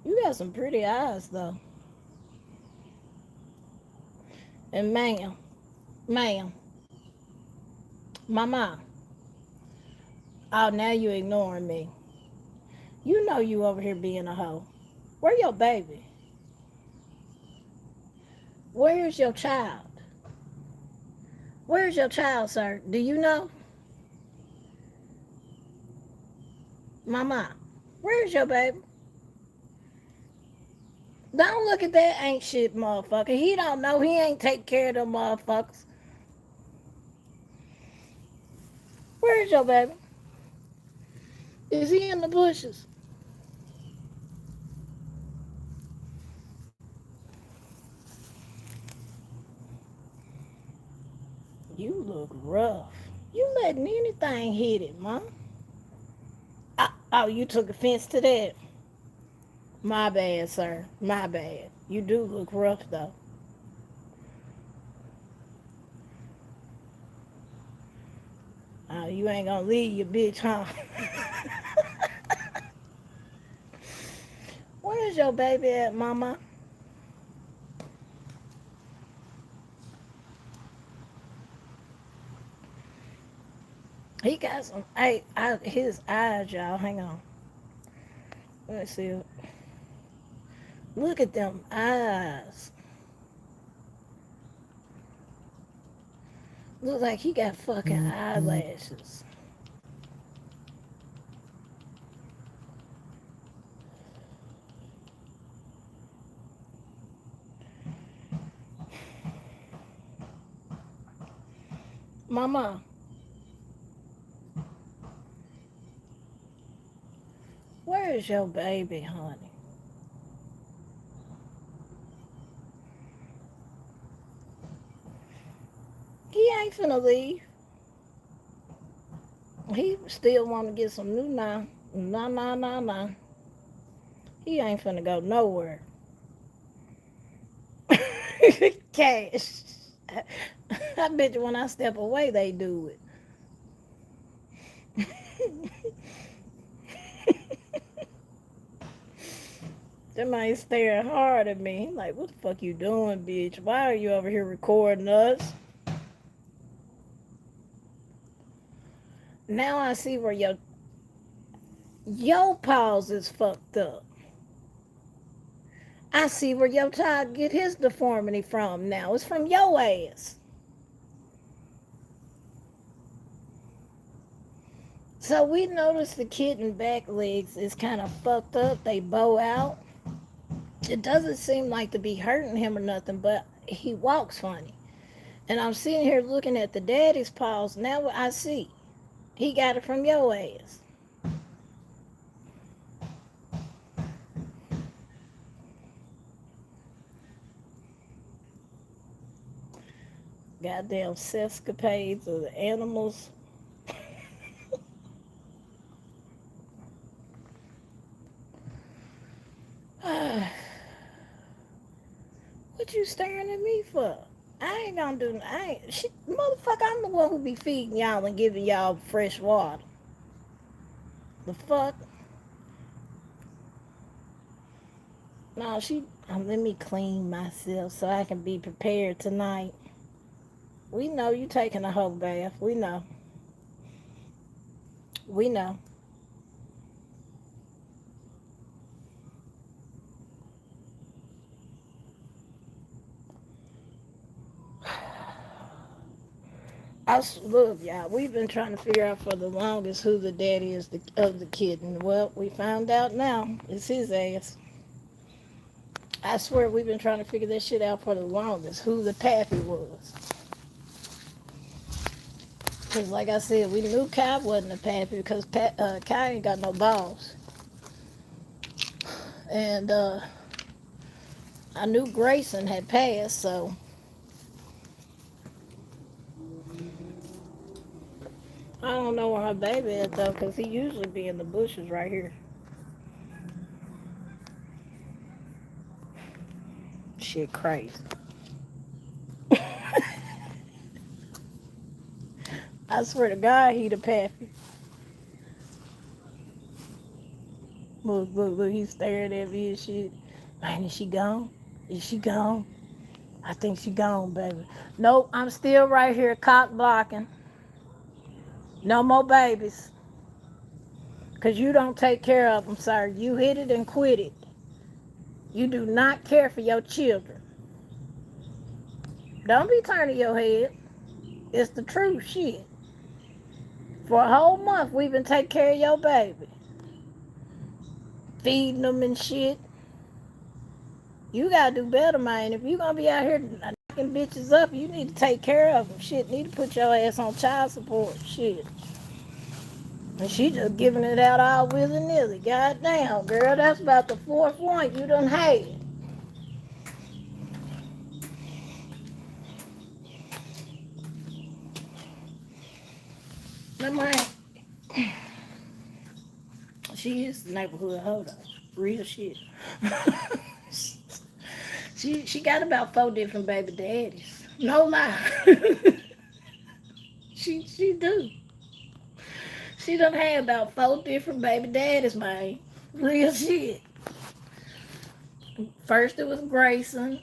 You got some pretty eyes, though. And ma'am, mama. Oh, now you ignoring me. You know you over here being a hoe. Where your baby? Where's your child? Where's your child, sir? Do you know? Mama, where's your baby? Don't look at that ain't shit motherfucker. He don't know. He ain't take care of them motherfuckers. Where's your baby? Is he in the bushes? You look rough. You letting anything hit it, Mom. Oh, you took offense to that? My bad, sir. My bad. You do look rough, though. Oh, you ain't gonna leave your bitch, huh? Where's your baby at, Mama? He got some, his eyes, y'all. Hang on. Let's see. Look at them eyes. Look like he got fucking eyelashes. Mama. Where is your baby, honey? He ain't finna leave. He still want to get some new now. Nah. He ain't finna go nowhere. Cash. I bet you when I step away, they do it. They might stare hard at me. Like, what the fuck you doing, bitch? Why are you over here recording us? Now I see where your paws is fucked up. I see where your child get his deformity from now. It's from your ass. So we noticed the kitten back legs is kind of fucked up. They bow out. It doesn't seem like to be hurting him or nothing, but he walks funny. And I'm sitting here looking at the daddy's paws. Now I see. He got it from your ass. Goddamn sescapades of the animals. What you staring at me for? I ain't gonna do. Motherfucker, I'm the one who be feeding y'all and giving y'all fresh water. The fuck? No, let me clean myself so I can be prepared tonight. We know you taking a whole bath. We know. Look, y'all, we've been trying to figure out for the longest who the daddy is of the kitten. Well, we found out now. It's his ass. I swear we've been trying to figure this shit out for the longest, who the pappy was. Because like I said, we knew Kai wasn't a pappy because Kai ain't got no balls. And I knew Grayson had passed, so I don't know where her baby is though, because he usually be in the bushes right here. Shit crazy. I swear to God, he the pappy. Look, he's staring at me and shit. Man, is she gone? Is she gone? I think she gone, baby. Nope, I'm still right here cock blocking. No more babies. Because you don't take care of them, sir. You hit it and quit it. You do not care for your children. Don't be turning your head. It's the truth, shit. For a whole month, we've been taking care of your baby. Feeding them and shit. You gotta do better, man. If you gonna be out here knocking bitches up, you need to take care of them. Shit, need to put your ass on child support. Shit. And she just giving it out all willy-nilly. Goddamn, girl, that's about the fourth one you done had. That man, she is the neighborhood holder. Real shit. She got about 4 different baby daddies. No lie. she do. She done had about 4 different baby daddies, man. Real shit. First it was Grayson.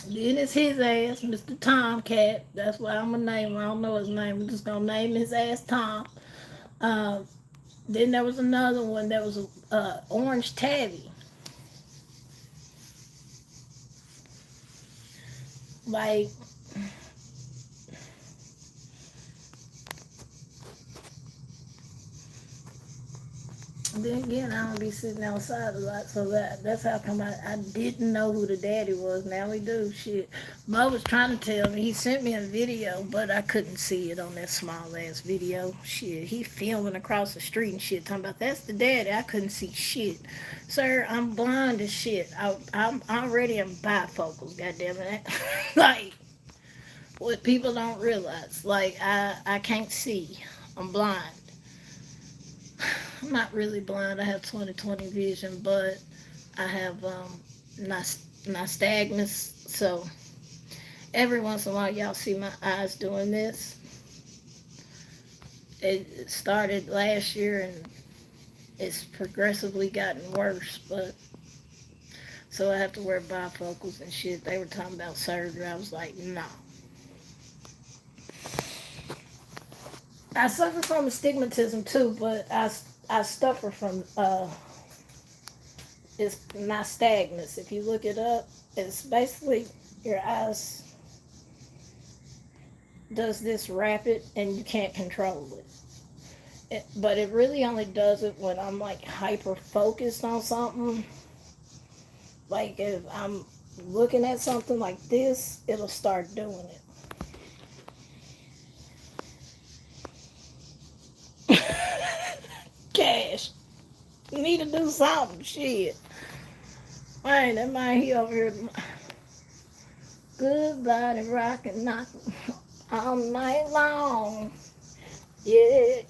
Then it's his ass, Mr. Tomcat. That's why I'm gonna name him. I don't know his name. I'm just gonna name his ass Tom. Then there was another one that was Orange Tabby. Like, then again, I don't be sitting outside a lot, so that's how come I didn't know who the daddy was. Now we do. Shit. Mo was trying to tell me. He sent me a video, but I couldn't see it on that small ass video. Shit, he filming across the street and shit, talking about that's the daddy. I couldn't see shit. Sir, I'm blind as shit. I'm already in bifocals, goddammit. Like, what people don't realize. Like, I can't see. I'm blind. I'm not really blind. I have 20/20 vision, but I have nystagmus. So every once in a while, y'all see my eyes doing this. It started last year, and it's progressively gotten worse. But so I have to wear bifocals and shit. They were talking about surgery. I was like, no. I suffer from astigmatism too, but I suffer from it's nystagmus. If you look it up, it's basically your eyes does this rapid and you can't control it. But it really only does it when I'm like hyper focused on something. Like if I'm looking at something like this, it'll start doing it. Cash. You need to do something. Shit. Man, that man, he over here. Good body rockin', knockin' all night long. Yeah.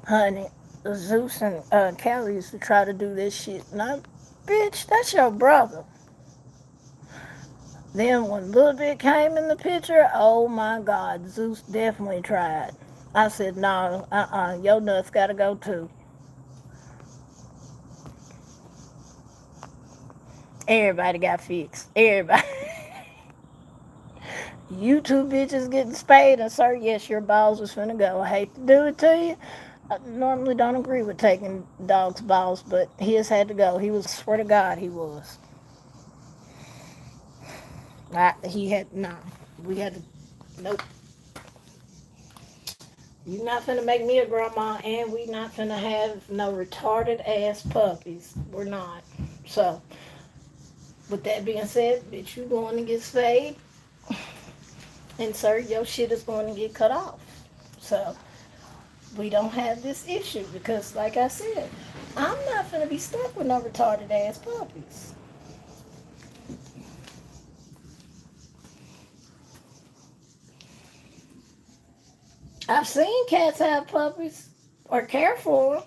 Honey, Zeus and Kelly used to try to do this shit. And bitch, that's your brother. Then when Little Bit came in the picture, oh my God, Zeus definitely tried. I said, no, your nuts gotta go too. Everybody got fixed. Everybody. You two bitches getting spayed, and sir, yes, your balls was finna go. I hate to do it to you. I normally don't agree with taking dogs' balls, but his had to go. He was, swear to God, he was. He had, no. We had to, nope. You not finna make me a grandma, and we not finna have no retarded ass puppies. We're not. So, with that being said, bitch, you going to get spayed, and sir, your shit is going to get cut off. So, we don't have this issue because, like I said, I'm not finna be stuck with no retarded ass puppies. I've seen cats have puppies or care for them.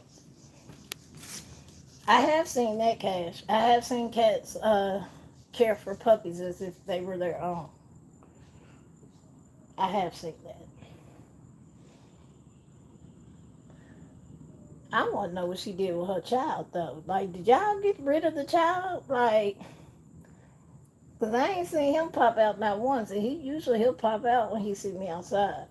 I have seen that, Cash. I have seen cats care for puppies as if they were their own. I have seen that. I want to know what she did with her child, though. Like, did y'all get rid of the child? Like, because I ain't seen him pop out not once. And he'll pop out when he see me outside.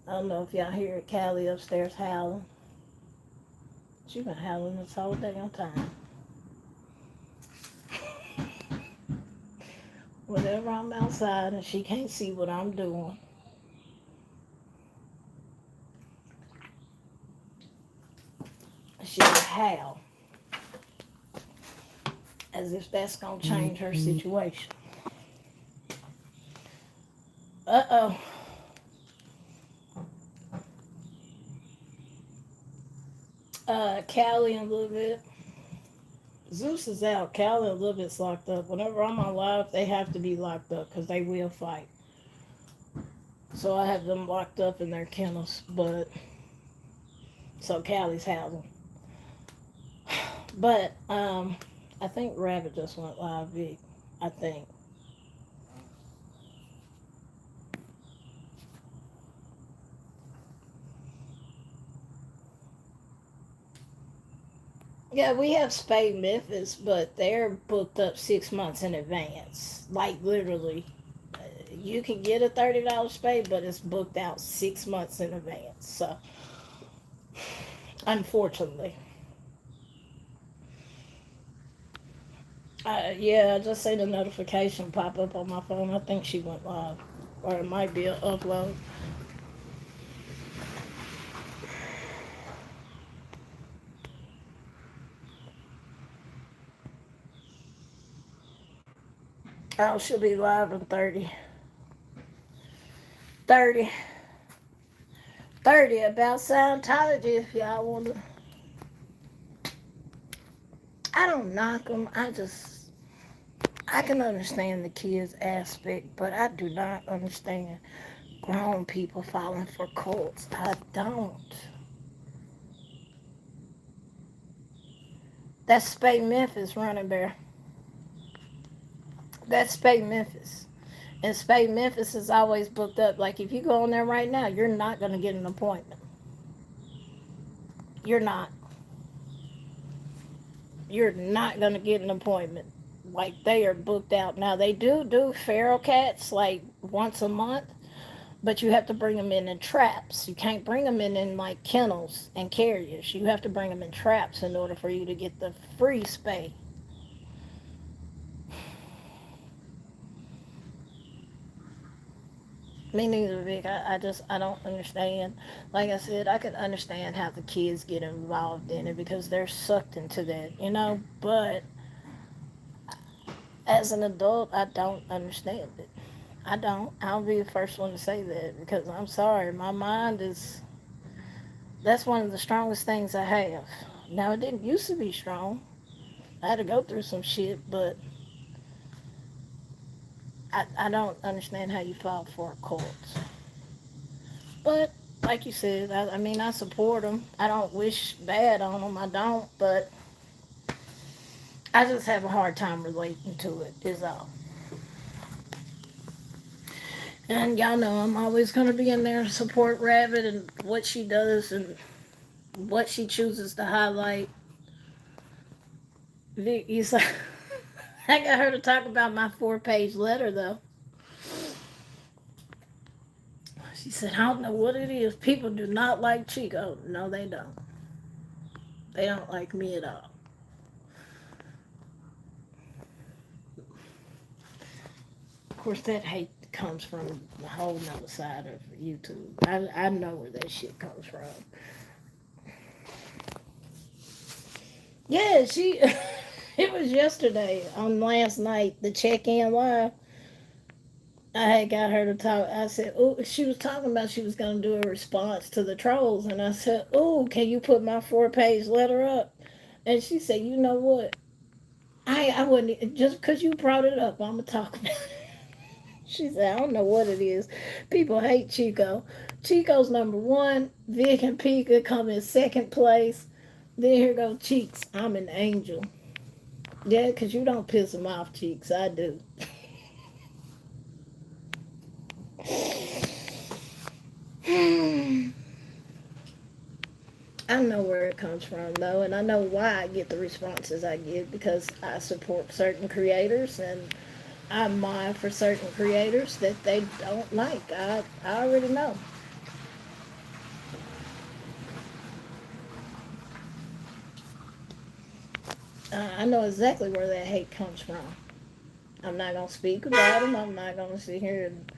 I don't know if y'all hear Callie upstairs howling. She's been howling this whole damn time. Whenever I'm outside and she can't see what I'm doing, she'll howl. As if that's going to change her situation. Uh-oh. Callie and a little bit. Zeus is out. Callie and a little bit's locked up. Whenever I'm on live, they have to be locked up because they will fight. So I have them locked up in their kennels, but so Callie's howling. But I think Rabbit just went live, Vic. I think. Yeah, we have Spay Memphis, but they're booked up 6 months in advance. Like, literally. You can get a $30 spay, but it's booked out 6 months in advance. So, unfortunately. Yeah, I just seen a notification pop up on my phone. I think she went live. Or it might be an upload. Oh, she'll be live in 30. 30 about Scientology if y'all want to. I don't knock them. I can understand the kids aspect, but I do not understand grown people falling for cults. I don't. That's Spay Memphis running bear. That's Spay Memphis. And Spay Memphis is always booked up. Like, if you go on there right now, you're not going to get an appointment. You're not. You're not going to get an appointment. Like, they are booked out. Now, they do feral cats, like, once a month. But you have to bring them in traps. You can't bring them in like, kennels and carriers. You have to bring them in traps in order for you to get the free spay. Me neither, Vic. I don't understand. Like I said, I could understand how the kids get involved in it because they're sucked into that, you know? But as an adult, I don't understand it. I don't. I'll be the first one to say that because I'm sorry. My mind is, that's one of the strongest things I have. Now, it didn't used to be strong. I had to go through some shit, but I don't understand how you fall for a cult. But, like you said, I mean, I support them. I don't wish bad on them. I don't, but I just have a hard time relating to it, is all. And y'all know I'm always going to be in there to support Rabbit and what she does and what she chooses to highlight. Vic, you say, I got her to talk about my 4-page letter, though. She said, I don't know what it is. People do not like Chico. No, they don't. They don't like me at all. Of course, that hate comes from the whole nother side of YouTube. I know where that shit comes from. Yeah, she. It was yesterday on last night, the check-in live. I had got her to talk. I said, "Oh," she was talking about she was going to do a response to the trolls, and I said, "Oh, can you put my 4-page letter up?" And she said, "You know what? I wouldn't just because you brought it up. I'm gonna talk about it." She said, "I don't know what it is. People hate Chico. Chico's number one. Vic and Pika come in second place. Then here go Cheeks. I'm an angel. Yeah, because you don't piss them off, Cheeks. I do." I know where it comes from, though, and I know why I get the responses I get, because I support certain creators, and I mind for certain creators that they don't like. I already know. I know exactly where that hate comes from. I'm not going to speak about them. I'm not going to sit here and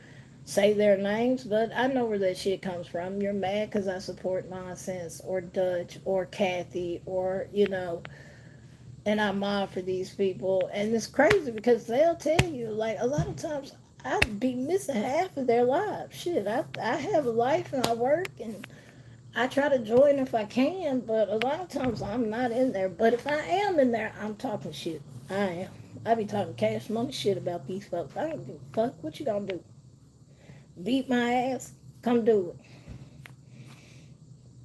say their names, but I know where that shit comes from. You're mad because I support Nonsense or Dutch or Kathy or, and I mob for these people. And it's crazy because they'll tell you, like, a lot of times I'd be missing half of their lives. Shit, I have a life and I work and I try to join if I can, but a lot of times I'm not in there. But if I am in there, I'm talking shit. I am. I be talking cash money shit about these folks. I ain't give a fuck. What you gonna do? Beat my ass? Come do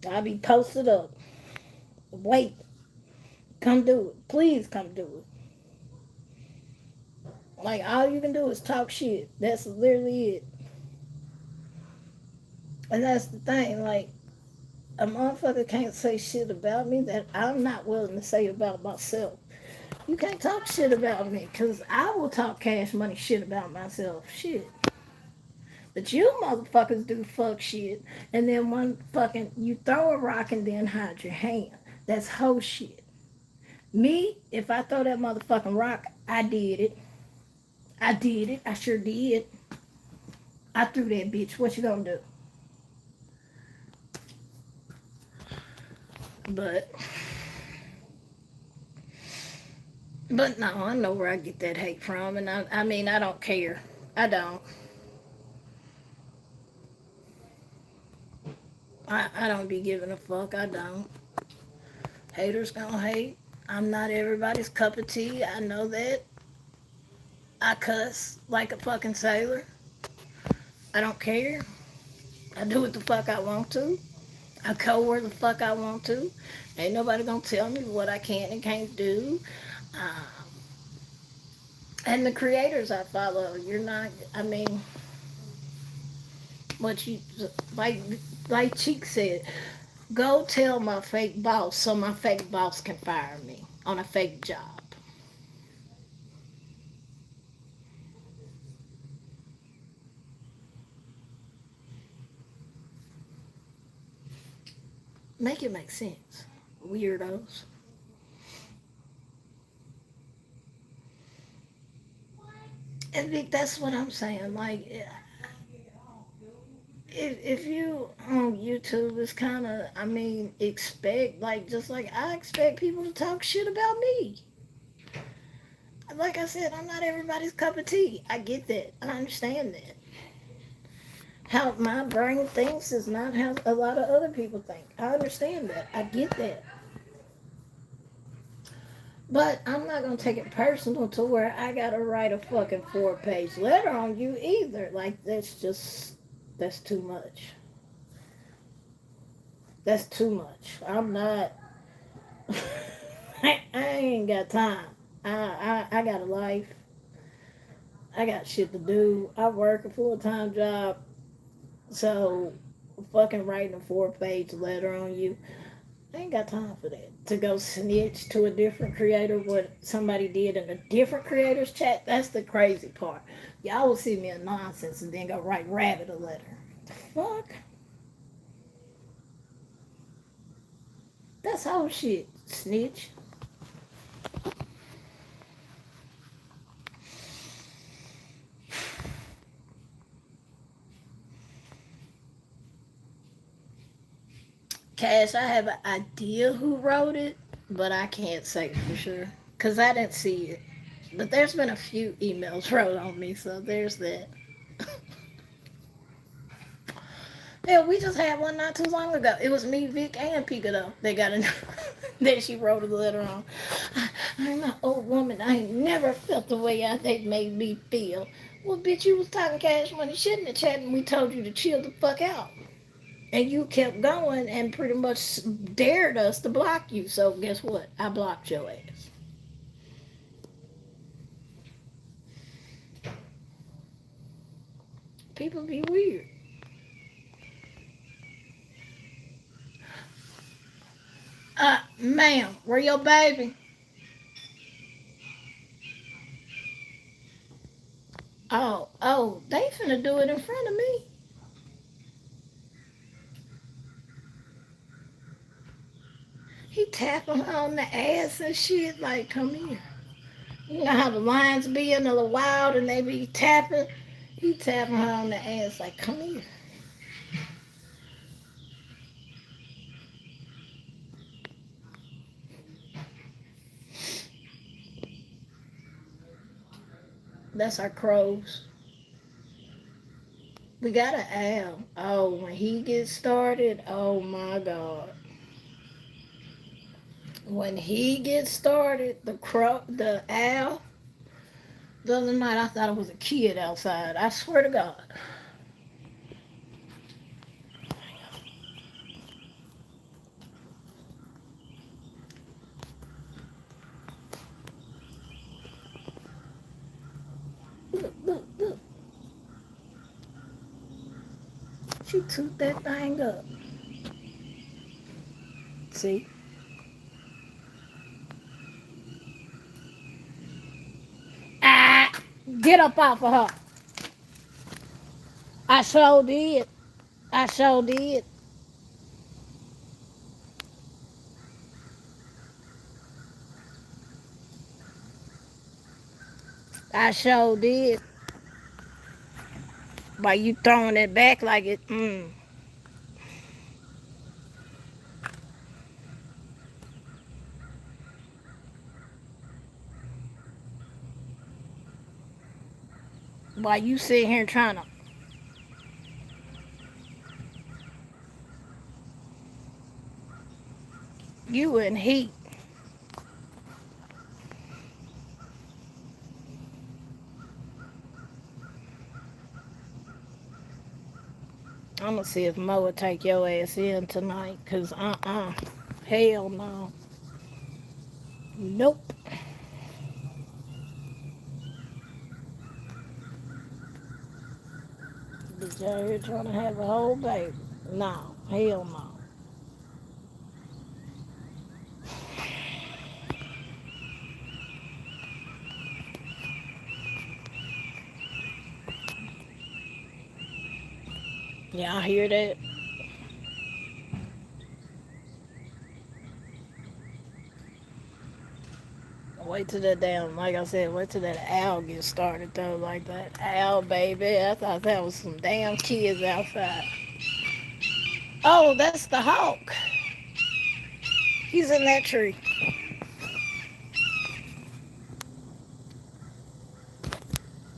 it. I be posted up. Wait. Come do it. Please come do it. Like, all you can do is talk shit. That's literally it. And that's the thing. Like, a motherfucker can't say shit about me that I'm not willing to say about myself. You can't talk shit about me, because I will talk cash money shit about myself. Shit. But you motherfuckers do fuck shit, and then you throw a rock and then hide your hand. That's hoe shit. Me, if I throw that motherfucking rock, I did it. I did it. I sure did. I threw that bitch. What you gonna do? But no, I know where I get that hate from, and I mean, I don't care. I don't. I don't be giving a fuck. I don't. Haters gonna hate. I'm not everybody's cup of tea. I know that. I cuss like a fucking sailor. I don't care. I do what the fuck I want to. I go where the fuck I want to. Ain't nobody gonna tell me what I can and can't do. Um, and the creators I follow, you're not. I mean, what you like Cheek said. Go tell my fake boss so my fake boss can fire me on a fake job. Make it make sense, weirdos. And Vic, that's what I'm saying. Like, if you on YouTube, it's kind of, I mean, expect, like, just like I expect people to talk shit about me. Like I said, I'm not everybody's cup of tea. I get that. I understand that. How my brain thinks is not how a lot of other people think. I understand that. I get that. But I'm not going to take it personal to where I got to write a fucking 4-page letter on you either. Like, that's too much. That's too much. I'm not, I ain't got time. I got a life. I got shit to do. I work a full-time job. So, fucking writing a 4-page letter on you, I ain't got time for that. To go snitch to a different creator what somebody did in a different creator's chat, that's the crazy part. Y'all will see me in Nonsense and then go write Rabbit a letter. Fuck. That's whole shit, snitch. Cash, I have an idea who wrote it, but I can't say for sure. Because I didn't see it. But there's been a few emails wrote on me, so there's that. Yeah, we just had one not too long ago. It was me, Vic, and Pika, though. They got a then she wrote a letter on. I'm an old woman. I ain't never felt the way they made me feel. Well, bitch, you was talking cash money shit in the chat, and we told you to chill the fuck out. And you kept going and pretty much dared us to block you. So guess what? I blocked your ass. People be weird. Ma'am, where your baby? Oh, they finna do it in front of me. He tapping her on the ass and shit, like, come here. You know how the lions be in the wild and they be tapping? He tapping her on the ass, like, come here. That's our crows. We got an owl. Oh, when he gets started, oh my God. When he gets started, the owl, the other night I thought it was a kid outside. I swear to God. Look. She took that thing up. See? Get up off of her. I sure did. I sure did. I sure did. Why you throwing it back like it, Why you sitting here trying to... You in heat. I'm gonna see if Mo will take your ass in tonight, cause hell no. Nope. Bitch out here trying to have a whole baby. No, hell no. Yeah, I hear that. Wait till that damn, like I said, wait till that owl gets started though, like that owl baby. I thought that was some damn kids outside. Oh, that's the hawk. He's in that tree.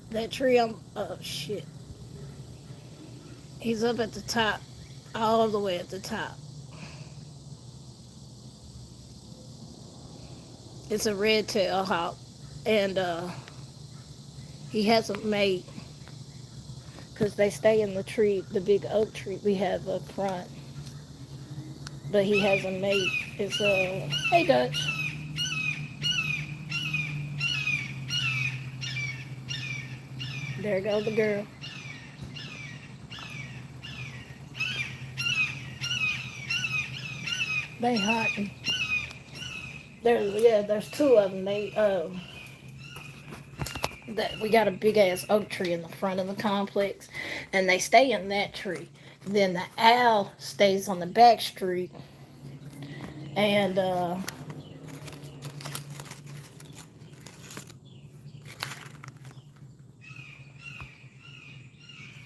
That tree oh shit. He's up at the top, all the way at the top. It's a red-tailed hawk, and he hasn't mate because they stay in the tree, the big oak tree we have up front. But he hasn't mate. It's hey Dutch. There goes the girl. They hunting. There's two of them. That we got a big ass oak tree in the front of the complex, and they stay in that tree. Then the owl stays on the back street. And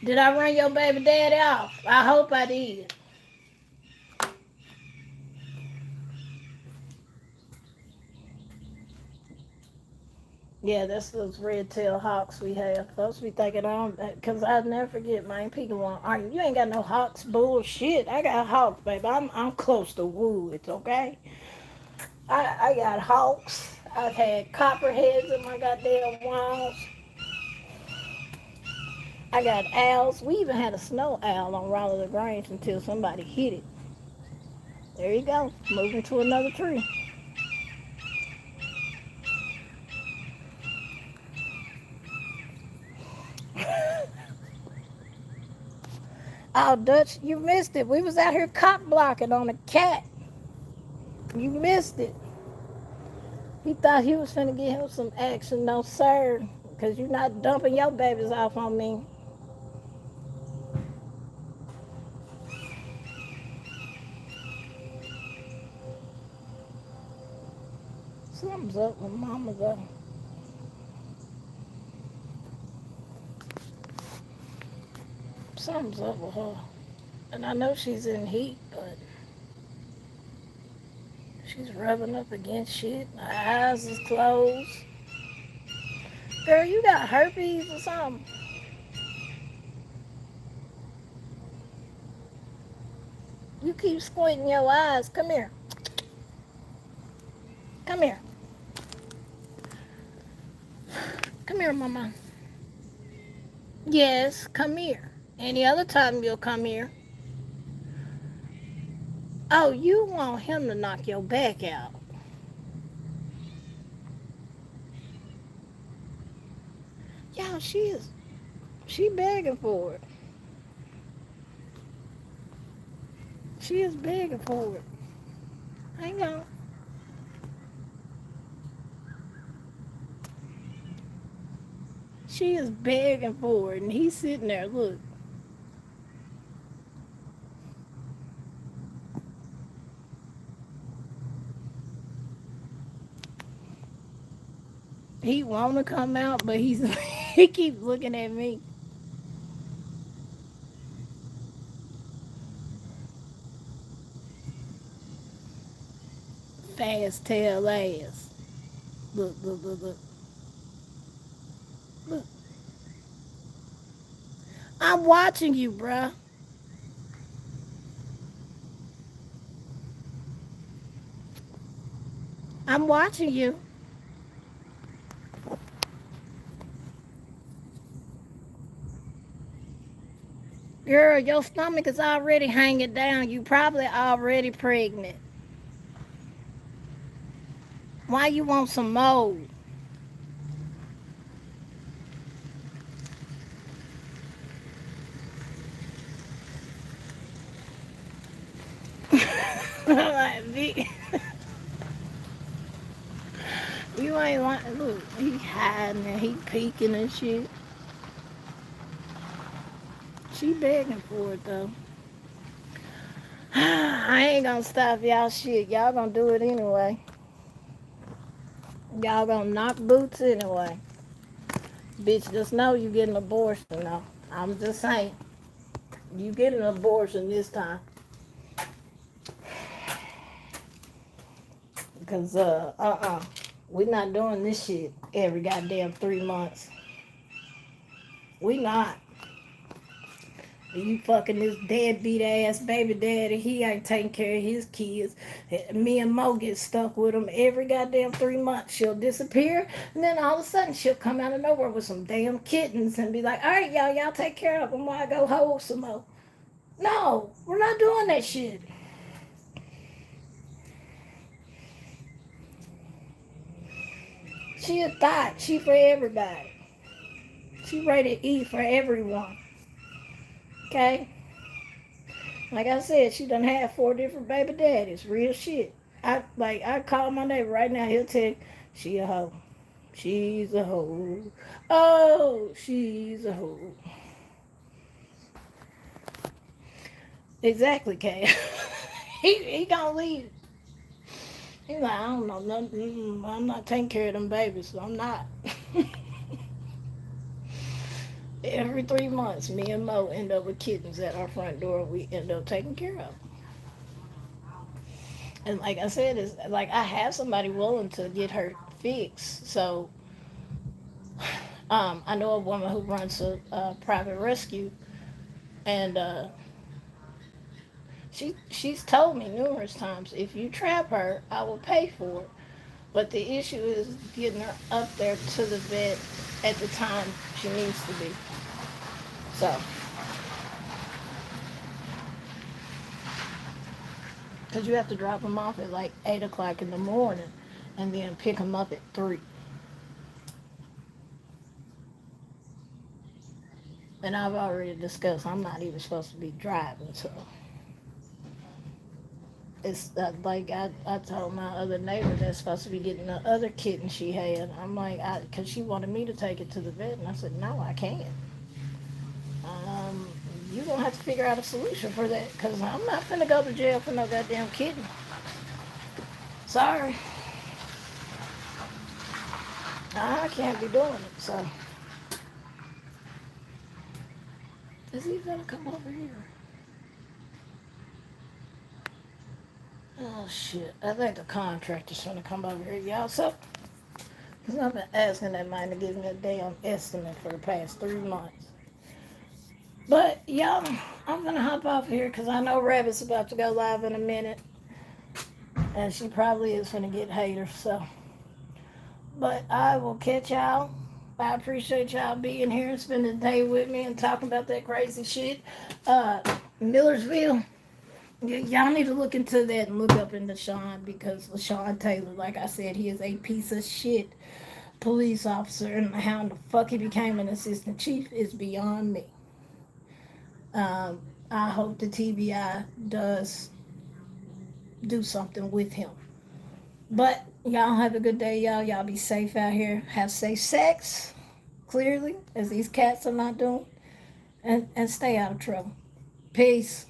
did I run your baby daddy off? I hope I did. Yeah, that's those red-tailed hawks we have. Folks be thinking, because I never forget, man, people want to argue. You ain't got no hawks, bullshit. I got hawks, baby. I'm close to woods, okay? I got hawks. I've had copperheads in my goddamn walls. I got owls. We even had a snow owl on Raleigh LaGrange until somebody hit it. There you go. Moving to another tree. Oh, Dutch, you missed it. We was out here cop blocking on a cat. You missed it. He thought he was finna get him some action. No, sir. Because you're not dumping your babies off on me. Something's up with Mama, though. Something's up with her. And I know she's in heat, but she's rubbing up against shit. Her eyes is closed. Girl, you got herpes or something? You keep squinting your eyes. Come here. Come here. Come here, Mama. Yes, come here. Any other time you'll come here. Oh, you want him to knock your back out. Yeah, she begging for it. She is begging for it. Hang on. She is begging for it, and he's sitting there, look. He want to come out, but he keeps looking at me. Fast tail ass. Look, look, look, look. Look. I'm watching you, bruh. I'm watching you. Girl, your stomach is already hanging down. You probably already pregnant. Why you want some more? You ain't like, look, he hiding and he peeking and shit. She begging for it though. I ain't gonna stop y'all shit. Y'all gonna do it anyway. Y'all gonna knock boots anyway. Bitch, just know you get an abortion though. I'm just saying. You get an abortion this time. Because, we're not doing this shit every goddamn 3 months. We not. You fucking this deadbeat ass baby daddy. He ain't taking care of his kids. Me and Mo get stuck with him every goddamn 3 months. She'll disappear, and then all of a sudden she'll come out of nowhere with some damn kittens and be like, all right, y'all take care of them while I go hold some more. No, we're not doing that shit. She a thought. She for everybody. She rated E for everyone. Okay? Like I said, she done had 4 different baby daddies. Real shit. I call my neighbor right now. He'll tell you, she a hoe. She's a hoe. Oh, she's a hoe. Exactly, Kay. he gonna leave. He's like, I don't know nothing. I'm not taking care of them babies, so I'm not. Every 3 months, me and Mo end up with kittens at our front door. We end up taking care of. And like I said, it's like I have somebody willing to get her fixed. So I know a woman who runs a private rescue, and she's told me numerous times, if you trap her, I will pay for it. But the issue is getting her up there to the vet at the time she needs to be. So, because you have to drop them off at like 8 o'clock in the morning and then pick them up at 3. And I've already discussed, I'm not even supposed to be driving, so. It's like I told my other neighbor that's supposed to be getting the other kitten she had. I'm like, because she wanted me to take it to the vet, and I said, no, I can't. You're going to have to figure out a solution for that, because I'm not finna go to jail for no goddamn kitten. Sorry. I can't be doing it, so. Is he gonna come over here? Oh, shit. I think the contractor's gonna come over here, y'all. So, because I've been asking that man to give me a damn estimate for the past 3 months. But, y'all, I'm gonna hop off here because I know Rabbit's about to go live in a minute. And she probably is gonna get haters, so. But I will catch y'all. I appreciate y'all being here and spending the day with me and talking about that crazy shit. Millersville, y'all need to look into that and look up into Sean, because LaShawn Taylor, like I said, he is a piece of shit police officer, and how the fuck he became an assistant chief is beyond me. I hope the TBI does do something with him. But y'all have a good day, y'all. Y'all be safe out here. Have safe sex, clearly, as these cats are not doing. And stay out of trouble. Peace.